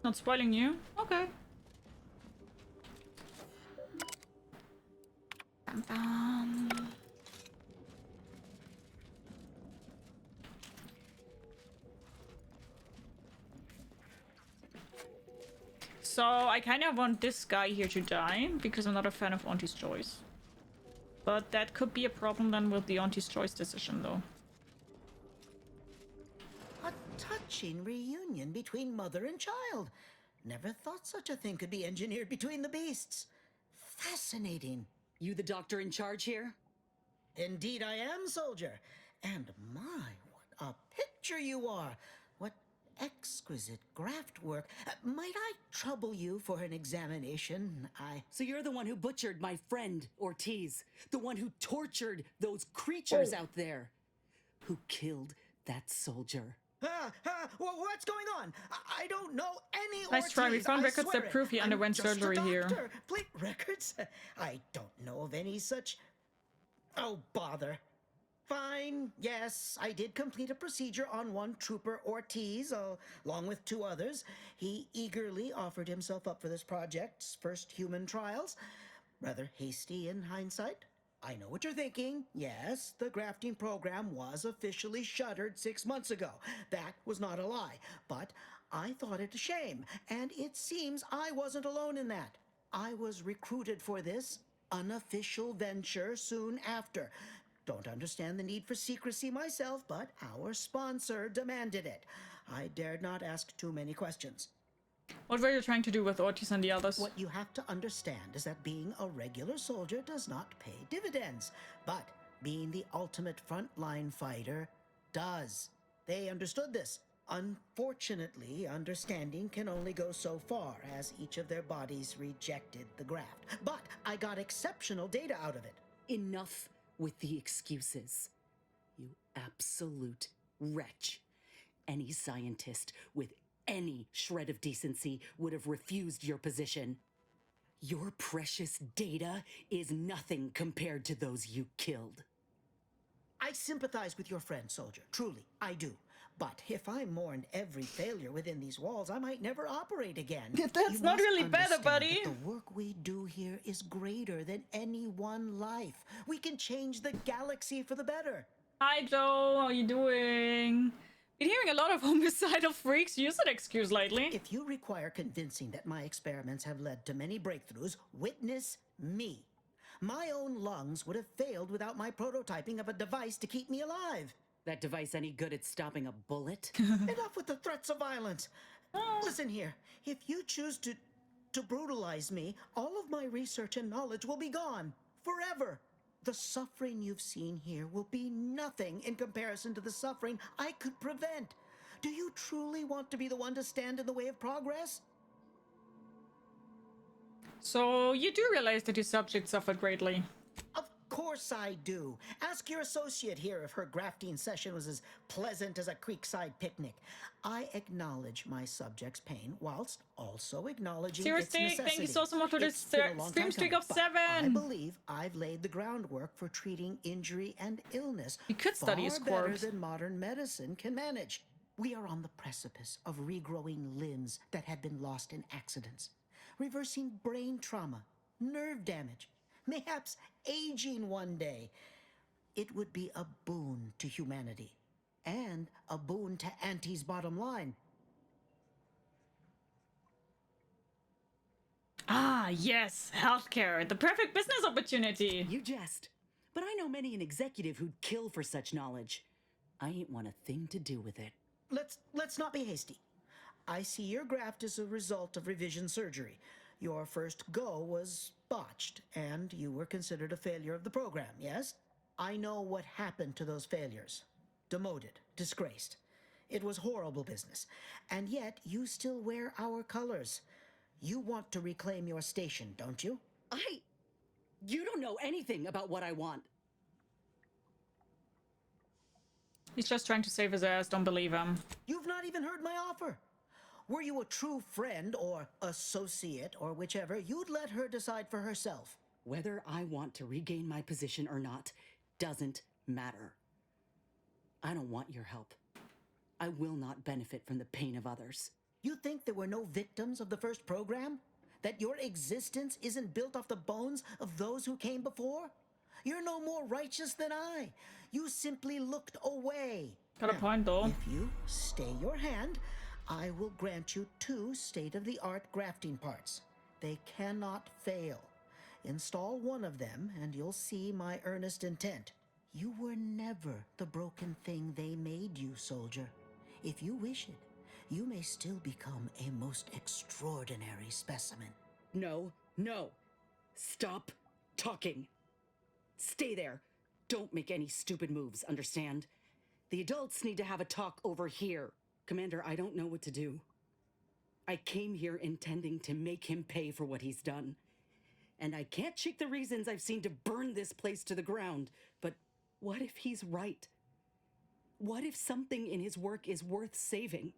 [SPEAKER 1] Not spoiling you? Okay. Bam, bam. So I kind of want this guy here to die because I'm not a fan of Auntie's choice. But that could be a problem then with the Auntie's choice decision though.
[SPEAKER 8] A touching reunion between mother and child. Never thought such a thing could be engineered between the beasts. Fascinating.
[SPEAKER 7] You the doctor in charge here?
[SPEAKER 8] Indeed I am, soldier. And my, what a picture you are. What exquisite graft work. Might I trouble you for an examination?
[SPEAKER 7] So you're the one who butchered my friend, Ortiz. The one who tortured those creatures out there. Who killed that soldier.
[SPEAKER 8] What's going on? I don't know any
[SPEAKER 1] Nice try. We
[SPEAKER 8] Ortiz,
[SPEAKER 1] found
[SPEAKER 8] I
[SPEAKER 1] records
[SPEAKER 8] swear
[SPEAKER 1] that
[SPEAKER 8] it.
[SPEAKER 1] prove he
[SPEAKER 8] I'm
[SPEAKER 1] underwent
[SPEAKER 8] just a
[SPEAKER 1] surgery here.
[SPEAKER 8] doctor. Plate records? I don't know of any such... Oh, bother. Fine, yes, I did complete a procedure on one Trooper Ortiz, along with 2 others. He eagerly offered himself up for this project's first human trials. Rather hasty in hindsight. I know what you're thinking. Yes, the grafting program was officially shuttered 6 months ago. That was not a lie. But I thought it a shame, and it seems I wasn't alone in that. I was recruited for this unofficial venture soon after. Don't understand the need for secrecy myself, but our sponsor demanded it. I dared not ask too many questions.
[SPEAKER 1] What were you trying to do with Ortiz and the others?
[SPEAKER 8] What you have to understand is that being a regular soldier does not pay dividends, but being the ultimate frontline fighter does. They understood this. Unfortunately, understanding can only go so far, as each of their bodies rejected the graft. But I got exceptional data out of it.
[SPEAKER 7] Enough with the excuses. You absolute wretch. Any scientist with any shred of decency would have refused your position. Your precious data is nothing compared to those you killed.
[SPEAKER 8] I sympathize with your friend, soldier. Truly, I do. But if I mourned every failure within these walls, I might never operate again.
[SPEAKER 1] That's
[SPEAKER 8] You
[SPEAKER 1] not
[SPEAKER 8] must
[SPEAKER 1] really better,
[SPEAKER 8] understand
[SPEAKER 1] buddy.
[SPEAKER 8] that the work we do here is greater than any one life. We can change the galaxy for the better.
[SPEAKER 1] Hi, Joe. How you doing? Been hearing a lot of homicidal freaks use that excuse lately.
[SPEAKER 8] If you require convincing that my experiments have led to many breakthroughs, witness me. My own lungs would have failed without my prototyping of a device to keep me alive.
[SPEAKER 7] That device any good at stopping a bullet?
[SPEAKER 8] Enough with the threats of violence. Listen here, if you choose to brutalize me, all of my research and knowledge will be gone forever. The suffering you've seen here will be nothing in comparison to the suffering I could prevent. Do you truly want to be the one to stand in the way of progress?
[SPEAKER 1] So you do realize that your subject suffered greatly.
[SPEAKER 8] Of course I do. Ask your associate here if her grafting session was as pleasant as a creekside picnic. I acknowledge my subject's pain whilst also acknowledging its
[SPEAKER 1] Seriously,
[SPEAKER 8] necessity.
[SPEAKER 1] thank you so much for this
[SPEAKER 8] It's been a long
[SPEAKER 1] stream
[SPEAKER 8] time
[SPEAKER 1] streak
[SPEAKER 8] coming,
[SPEAKER 1] of
[SPEAKER 8] but
[SPEAKER 1] 7.
[SPEAKER 8] I believe I've laid the groundwork for treating injury and illness
[SPEAKER 1] You could study his
[SPEAKER 8] far better
[SPEAKER 1] corpse.
[SPEAKER 8] than modern medicine can manage. We are on the precipice of regrowing limbs that had been lost in accidents, reversing brain trauma, nerve damage, mayhaps aging one day. It would be a boon to humanity and a boon to Auntie's bottom line.
[SPEAKER 1] Ah, yes, healthcare, the perfect business opportunity.
[SPEAKER 7] You jest. But I know many an executive who'd kill for such knowledge. I ain't want a thing to do with it.
[SPEAKER 8] Let's not be hasty. I see your graft is a result of revision surgery. Your first go was botched, and you were considered a failure of the program, yes? I know what happened to those failures. Demoted, disgraced. It was horrible business. And yet, you still wear our colors. You want to reclaim your station, don't you?
[SPEAKER 7] You don't know anything about what I want.
[SPEAKER 1] He's just trying to save his ass, don't believe him.
[SPEAKER 8] You've not even heard my offer. Were you a true friend or associate or whichever, you'd let her decide for herself.
[SPEAKER 7] Whether I want to regain my position or not doesn't matter. I don't want your help. I will not benefit from the pain of others.
[SPEAKER 8] You think there were no victims of the first program? That your existence isn't built off the bones of those who came before? You're no more righteous than I. You simply looked away.
[SPEAKER 1] Got a point, though.
[SPEAKER 8] If you stay your hand, I will grant you 2 state-of-the-art grafting parts. They cannot fail. Install one of them, and you'll see my earnest intent. You were never the broken thing they made you, soldier. If you wish it, you may still become a most extraordinary specimen.
[SPEAKER 7] No. Stop talking. Stay there. Don't make any stupid moves, understand? The adults need to have a talk over here. Commander, I don't know what to do. I came here intending to make him pay for what he's done. And I can't shake the reasons I've seen to burn this place to the ground. But what if he's right? What if something in his work is worth saving?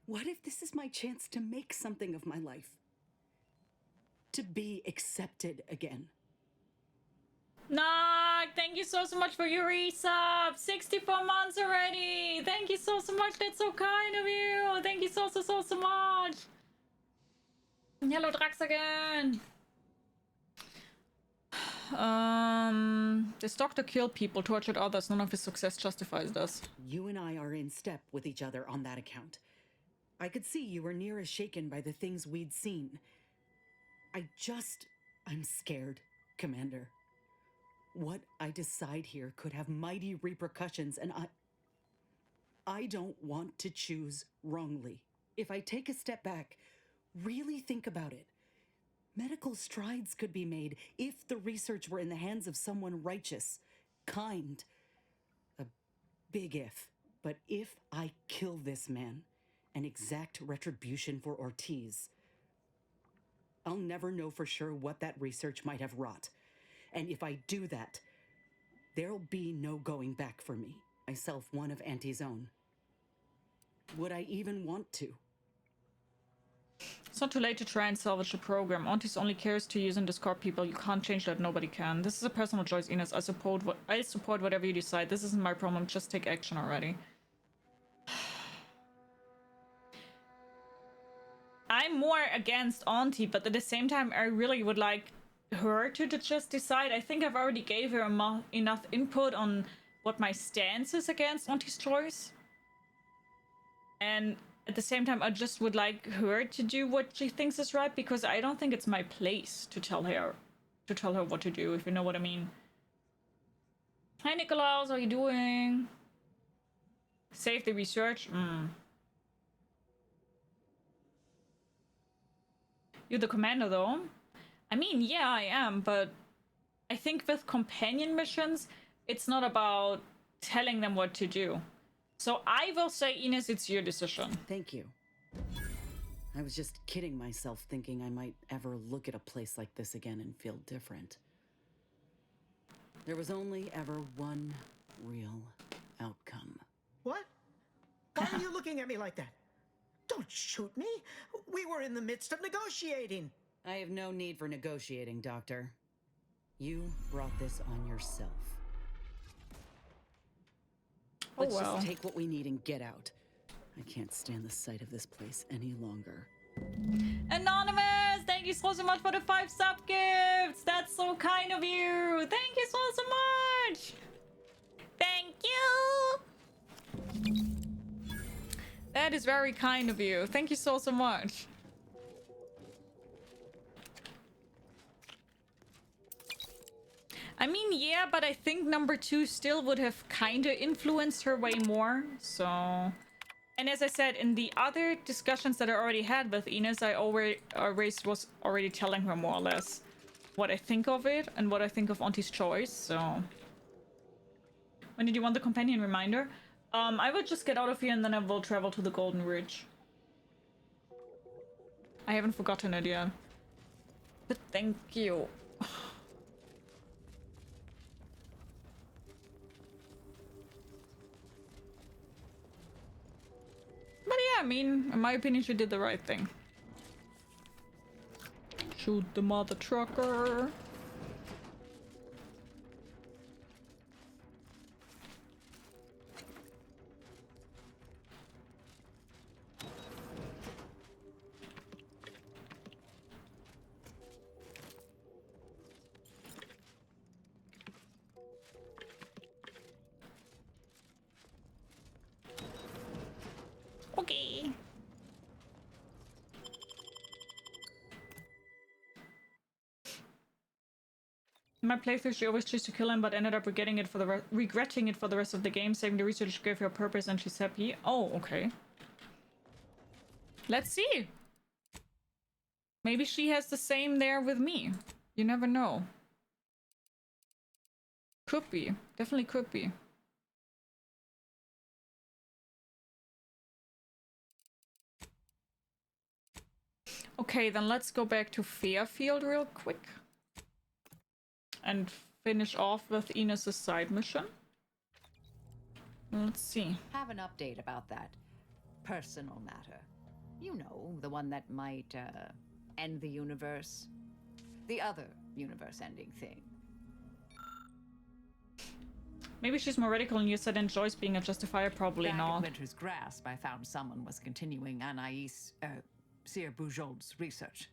[SPEAKER 7] What if this is my chance to make something of my life? To be accepted again?
[SPEAKER 1] Nah, thank you so much for your resub. 64 months already. Thank you so much. That's so kind of you. Thank you so much. Hello, Drax again. This doctor killed people, tortured others. None of his success justifies this.
[SPEAKER 7] You and I are in step with each other on that account. I could see you were near as shaken by the things we'd seen. I'm scared, Commander. What I decide here could have mighty repercussions, and I don't want to choose wrongly. If I take a step back, really think about it. Medical strides could be made if the research were in the hands of someone righteous, kind. A big if. But if I kill this man and exact retribution for Ortiz, I'll never know for sure what that research might have wrought. And if I do that, there'll be no going back for me, myself one of Auntie's own. Would I even want to?
[SPEAKER 1] It's not too late to try and salvage the program. Aunties only cares to use and discard people. You can't change that. Nobody can. This is a personal choice, Ines. I support whatever you decide. This isn't my problem. Just take action already. I'm more against Auntie, but at the same time, I really would like her to just decide. I think I've already gave her enough input on what my stance is against Auntie's choice. And at the same time, I just would like her to do what she thinks is right, because I don't think it's my place to tell her what to do, if you know what I mean. Hi, Nikolaus, how are you doing? Save the research? You're the commander, though. I mean, yeah, I am, but I think with companion missions, it's not about telling them what to do. So I will say, Ines, it's your decision.
[SPEAKER 7] Thank you. I was just kidding myself, thinking I might ever look at a place like this again and feel different. There was only ever one real outcome.
[SPEAKER 8] What? Why are you looking at me like that? Don't shoot me. We were in the midst of negotiating.
[SPEAKER 7] I have no need for negotiating, Doctor. You brought this on yourself. Let's just take what we need and get out. I can't stand the sight of this place any longer.
[SPEAKER 1] Anonymous, thank you so much for the 5 sub gifts. That's so kind of you. Thank you so much. Thank you. That is very kind of you. Thank you so much. I mean, yeah, but I think number 2 still would have kind of influenced her way more, so... And as I said, in the other discussions that I already had with Ines, I always was already telling her more or less what I think of it and what I think of Auntie's choice, so... When did you want the companion reminder? I will just get out of here and then I will travel to the Golden Ridge. I haven't forgotten it yet. But thank you. But yeah, I mean, in my opinion, she did the right thing. Shoot the mother trucker. Okay. In my playthrough, she always chose to kill him, but ended up regretting it for the rest of the game. Saving the research gave her a purpose, and she's happy. Oh, okay. Let's see. Maybe she has the same there with me. You never know. Could be. Definitely could be. Okay, then let's go back to Fairfield real quick. And finish off with Ines' side mission. Let's see.
[SPEAKER 6] Have an update about that personal matter. You know, the one that might end the universe. The other universe-ending thing.
[SPEAKER 1] Maybe she's more radical and you said enjoys being a justifier. Probably
[SPEAKER 6] Back
[SPEAKER 1] not.
[SPEAKER 6] at Winter's Grasp, I found someone was continuing Anais Sir Bujold's research.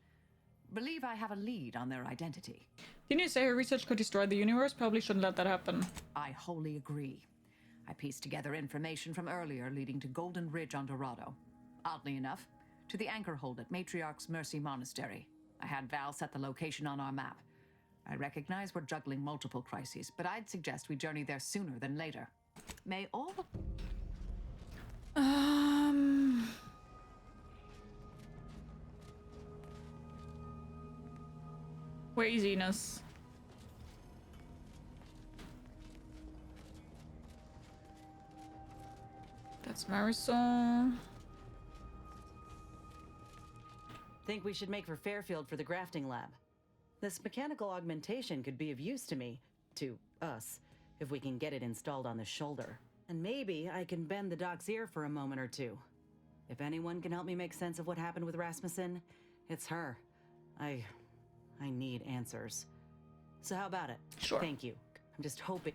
[SPEAKER 6] Believe I have a lead on their identity.
[SPEAKER 1] Didn't you say her research could destroy the universe? Probably shouldn't let that happen.
[SPEAKER 6] I wholly agree. I pieced together information from earlier leading to Golden Ridge on Dorado. Oddly enough, to the anchor hold at Matriarch's Mercy Monastery. I had Val set the location on our map. I recognize we're juggling multiple crises, but I'd suggest we journey there sooner than later. May all...
[SPEAKER 1] craziness. That's Marisol.
[SPEAKER 7] Think we should make for Fairfield for the grafting lab. This mechanical augmentation could be of use to me, to us, if we can get it installed on the shoulder. And maybe I can bend the doc's ear for a moment or two. If anyone can help me make sense of what happened with Rasmussen, it's her. I need answers. So how about it?
[SPEAKER 1] Sure.
[SPEAKER 7] Thank you. I'm just hoping.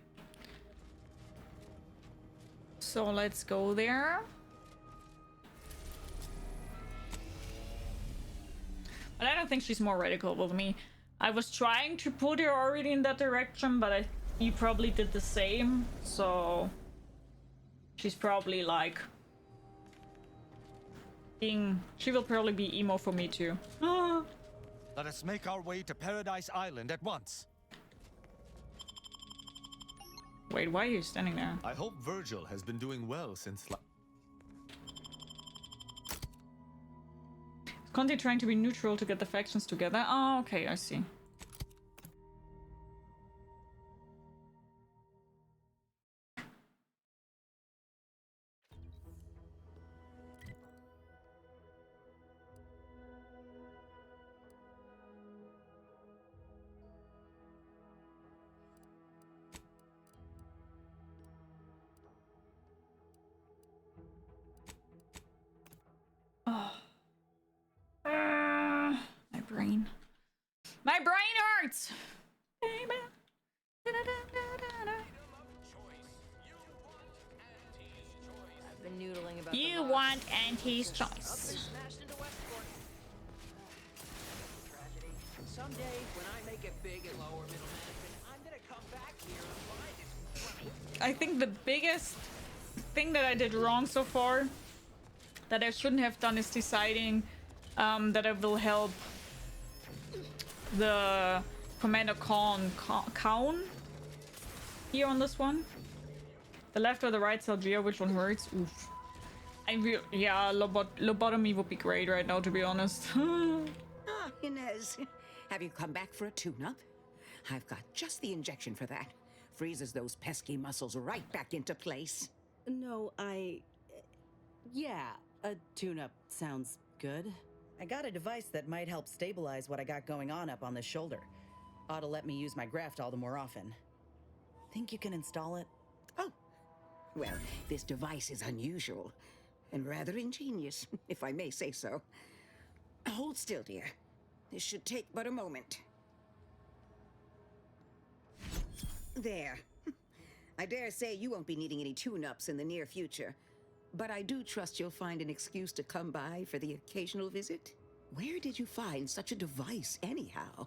[SPEAKER 1] So let's go there. But I don't think she's more radical with me. I was trying to put her already in that direction, but he probably did the same. So she's probably like she will probably be emo for me too.
[SPEAKER 5] Let us make our way to Paradise Island at once.
[SPEAKER 1] Wait, why are you standing there?
[SPEAKER 5] I hope Virgil has been doing well since
[SPEAKER 1] Conte trying to be neutral to get the factions together. Oh, okay, I see. My brain hurts.
[SPEAKER 2] I've been noodling about
[SPEAKER 1] You want Auntie's choice.
[SPEAKER 9] Someday, when I make it big in lower middle management, I'm gonna come back here and find it.
[SPEAKER 1] I think the biggest thing that I did wrong so far, that I shouldn't have done, is deciding that I will help the Commander Kaun here on this one. The left or the right Salgia, which one hurts? Oof. Yeah, lobotomy would be great right now, to be honest.
[SPEAKER 10] Ah, Inez, have you come back for a tune-up? I've got just the injection for that. Freezes those pesky muscles right back into place.
[SPEAKER 7] No, yeah, a tune-up sounds good. I got a device that might help stabilize what I got going on up on the shoulder. Ought to let me use my graft all the more often. Think you can install it?
[SPEAKER 10] Oh, well, this device is unusual and rather ingenious, if I may say so. Hold still, dear. This should take but a moment. There. I dare say you won't be needing any tune-ups in the near future, but I do trust you'll find an excuse to come by for the occasional visit. Where did you find such a device, anyhow?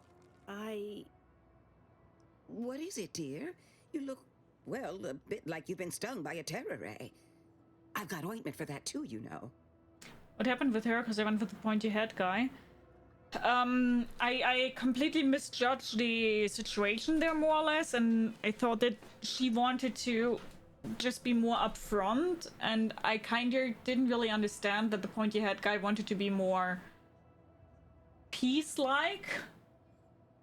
[SPEAKER 10] What is it, dear? You look, well, a bit like you've been stung by a terror ray. I've got ointment for that too, you know.
[SPEAKER 1] What happened with her? Because I went with the pointy head guy. I completely misjudged the situation there, more or less, and I thought that she wanted to just be more upfront, and I kind of didn't really understand that the pointy head guy wanted to be more peace-like.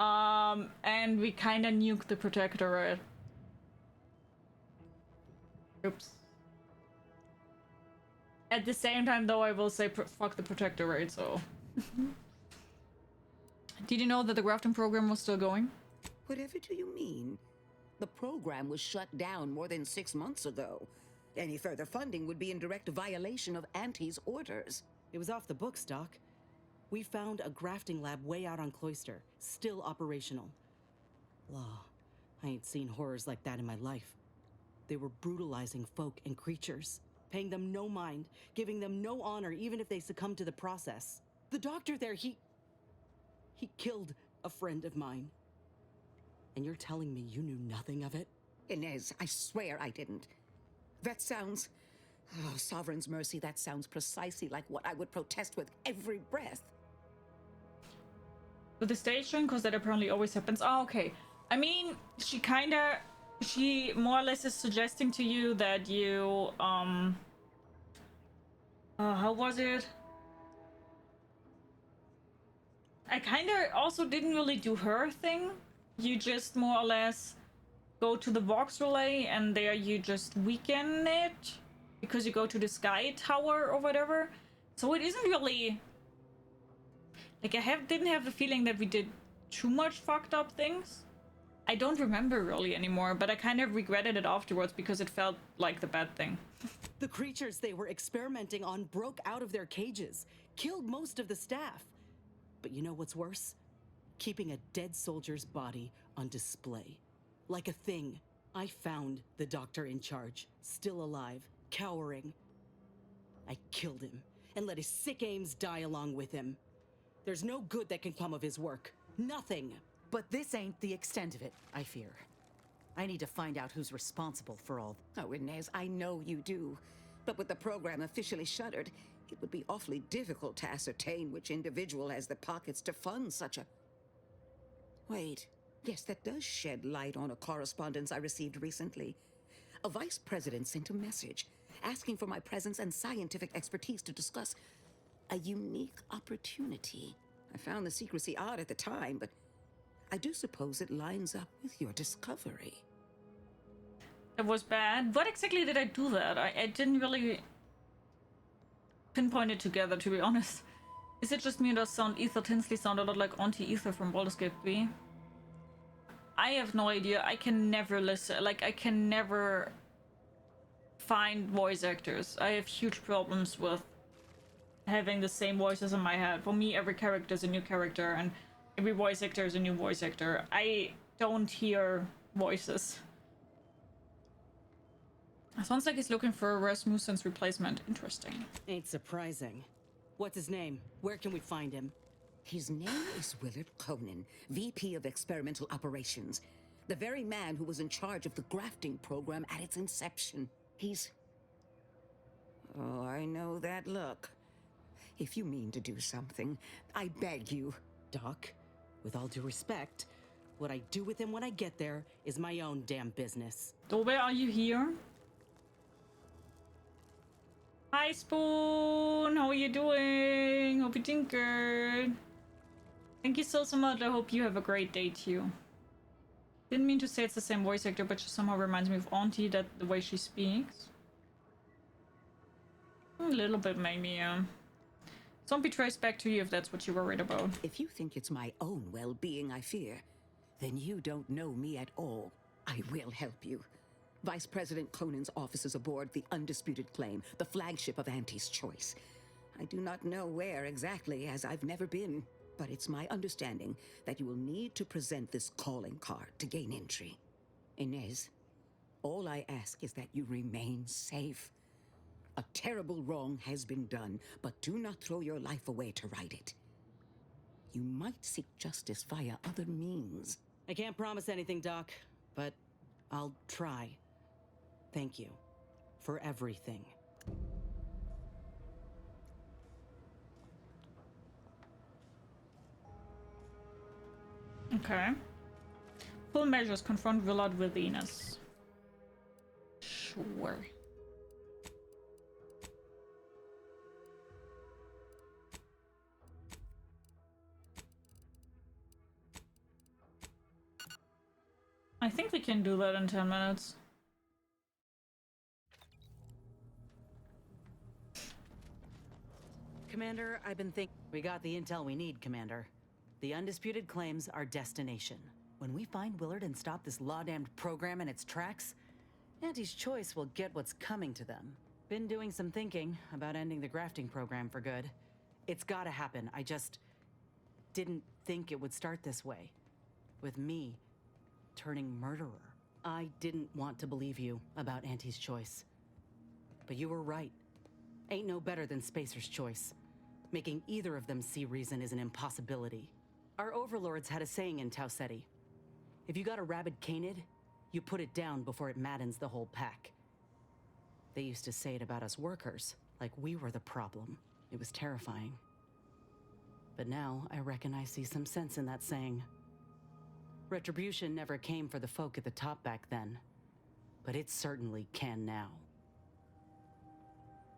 [SPEAKER 1] And we kind of nuked the Protectorate. Oops. At the same time, though, I will say fuck the Protectorate, so... Did you know that the grafting program was still going?
[SPEAKER 10] Whatever do you mean? The program was shut down more than 6 months ago. Any further funding would be in direct violation of Auntie's orders.
[SPEAKER 7] It was off the books, Doc. We found a grafting lab way out on Cloister, still operational. Law, I ain't seen horrors like that in my life. They were brutalizing folk and creatures, paying them no mind, giving them no honor even if they succumbed to the process. The doctor there, he killed a friend of mine. And you're telling me you knew nothing of it?
[SPEAKER 10] Inez, I swear I didn't. That sounds... Oh, Sovereign's mercy, that sounds precisely like what I would protest with every breath.
[SPEAKER 1] With the station? Because that apparently always happens. Oh, okay. I mean, she more or less is suggesting to you that you, how was it? I kind of also didn't really do her thing. You just more or less go to the Vox Relay and there you just weaken it because you go to the Sky Tower or whatever. So it isn't really... Like, didn't have the feeling that we did too much fucked up things. I don't remember really anymore, but I kind of regretted it afterwards because it felt like the bad thing.
[SPEAKER 11] The creatures they were experimenting on broke out of their cages, killed most of the staff. But you know what's worse? Keeping a dead soldier's body on display. Like a thing. I found the doctor in charge, still alive, cowering. I killed him and let his sick aims die along with him. There's no good that can come of his work. Nothing.
[SPEAKER 6] But this ain't the extent of it, I fear. I need to find out who's responsible for all.
[SPEAKER 10] Oh, Inez, I know you do. But with the program officially shuttered, it would be awfully difficult to ascertain which individual has the pockets to fund such a... Wait. Yes, that does shed light on a correspondence I received recently. A vice president sent a message asking for my presence and scientific expertise to discuss a unique opportunity. I found the secrecy odd at the time, but I do suppose it lines up with your discovery.
[SPEAKER 1] It was bad. What exactly did I do that? I didn't really pinpoint it together, to be honest. Is it just me or does Ether Tinsley sound a lot like Auntie Ether from Baldur's Gate 3? I have no idea. I can never listen. Like, I can never find voice actors. I have huge problems with having the same voices in my head. For me, every character is a new character, and every voice actor is a new voice actor. I don't hear voices. Sounds like he's looking for a Rasmussen's replacement. Interesting.
[SPEAKER 11] Ain't surprising. What's his name? Where can we find him?
[SPEAKER 10] His name is Willard Conan, VP of Experimental Operations. The very man who was in charge of the grafting program at its inception. He's... Oh, I know that look. If you mean to do something, I beg you.
[SPEAKER 11] Doc, with all due respect, what I do with him when I get there is my own damn business.
[SPEAKER 1] So where are you here? Hi, Spoon! How are you doing? Hope you're doing good. Thank you so much. I hope you have a great day too. Didn't mean to say it's the same voice actor, but she somehow reminds me of Auntie, that the way she speaks. A little bit, maybe, yeah. Don't be traced back to you if that's what you're worried about.
[SPEAKER 10] If you think it's my own well-being I fear, then you don't know me at all. I will help you. Vice President Conan's office is aboard the Undisputed Claim, the flagship of Auntie's Choice. I do not know where exactly, as I've never been, but it's my understanding that you will need to present this calling card to gain entry. Inez, all I ask is that you remain safe. A terrible wrong has been done, but do not throw your life away to right it. You might seek justice via other means.
[SPEAKER 11] I can't promise anything, Doc, but I'll try. Thank you for everything.
[SPEAKER 1] Okay. Full measures confront Willard with Venus. Sure. I think we can do that in 10 minutes.
[SPEAKER 11] Commander, I've been thinking... We got the intel we need, Commander. The Undisputed Claim's our destination. When we find Willard and stop this law-damned program in its tracks, Auntie's Choice will get what's coming to them. Been doing some thinking about ending the grafting program for good. It's gotta happen. I just didn't think it would start this way. With me turning murderer. I didn't want to believe you about Auntie's Choice. But you were right. Ain't no better than Spacer's Choice. Making either of them see reason is an impossibility. Our overlords had a saying in Tau Ceti. If you got a rabid canid, you put it down before it maddens the whole pack. They used to say it about us workers, like we were the problem. It was terrifying. But now I reckon I see some sense in that saying. Retribution never came for the folk at the top back then, but it certainly can now.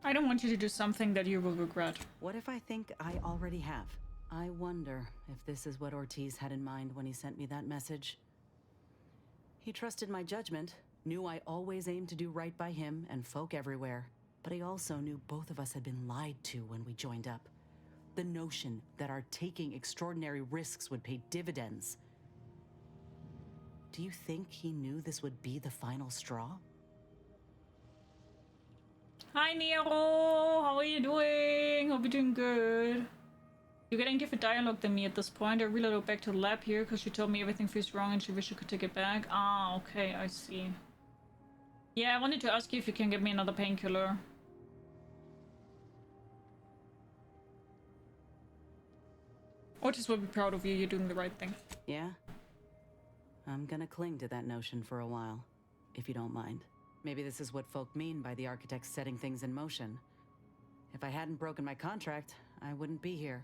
[SPEAKER 1] I don't want you to do something that you will regret.
[SPEAKER 11] What if I think I already have? I wonder if this is what Ortiz had in mind when he sent me that message. He trusted my judgment, knew I always aimed to do right by him and folk everywhere. But he also knew both of us had been lied to when we joined up. The notion that our taking extraordinary risks would pay dividends. Do you think he knew this would be the final straw?
[SPEAKER 1] Hi Nero, how are you doing? Hope you're doing good. You're getting different dialogue than me at this point. I really look back to the lab here because she told me everything feels wrong and she wished she could take it back. Ah, okay, I see. Yeah, I wanted to ask you if you can get me another painkiller. Otis will be proud of you. You're doing the right thing.
[SPEAKER 11] Yeah? I'm gonna cling to that notion for a while, if you don't mind. Maybe this is what folk mean by the architects setting things in motion. If I hadn't broken my contract, I wouldn't be here.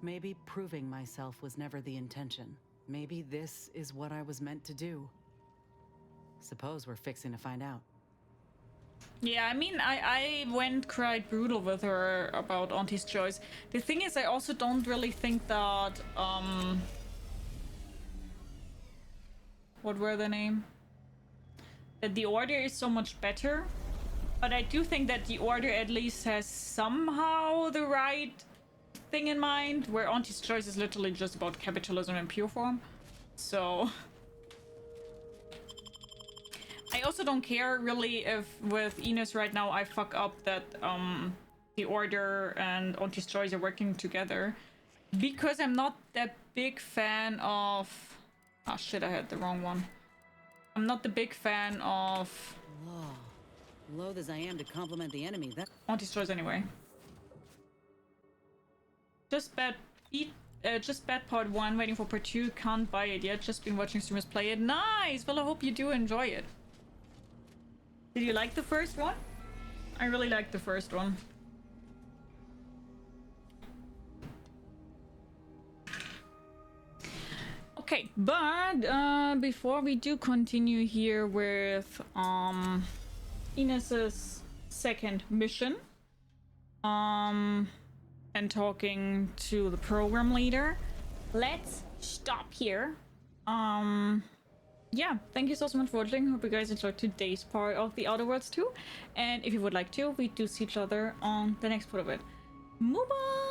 [SPEAKER 11] Maybe proving myself was never the intention. Maybe this is what I was meant to do. Suppose we're fixing to find out.
[SPEAKER 1] Yeah, I mean, I went quite brutal with her about Auntie's choice. The thing is, I also don't really think that, what were the name? That the Order is so much better. But I do think that the Order at least has somehow the right thing in mind, where Auntie's choice is literally just about capitalism in pure form. So... I also don't care really if with Ines right now I fuck up that the Order and Auntie's Choice are working together, because I'm not that big fan of... Oh shit, I had the wrong one. I'm not the big fan of...
[SPEAKER 11] Whoa. Loath as I am to compliment the enemy, that...
[SPEAKER 1] Auntie's Choice anyway. Just bad part 1, waiting for part 2, can't buy it yet, just been watching streamers play it. Nice! Well, I hope you do enjoy it. Did you like the first one? I really liked the first one. Okay, but before we do continue here with Ines's second mission, and talking to the program leader, let's stop here. Yeah, thank you so much for watching. Hope you guys enjoyed today's part of the Outer Worlds 2. And if you would like to, we do see each other on the next part of it. Bye-bye!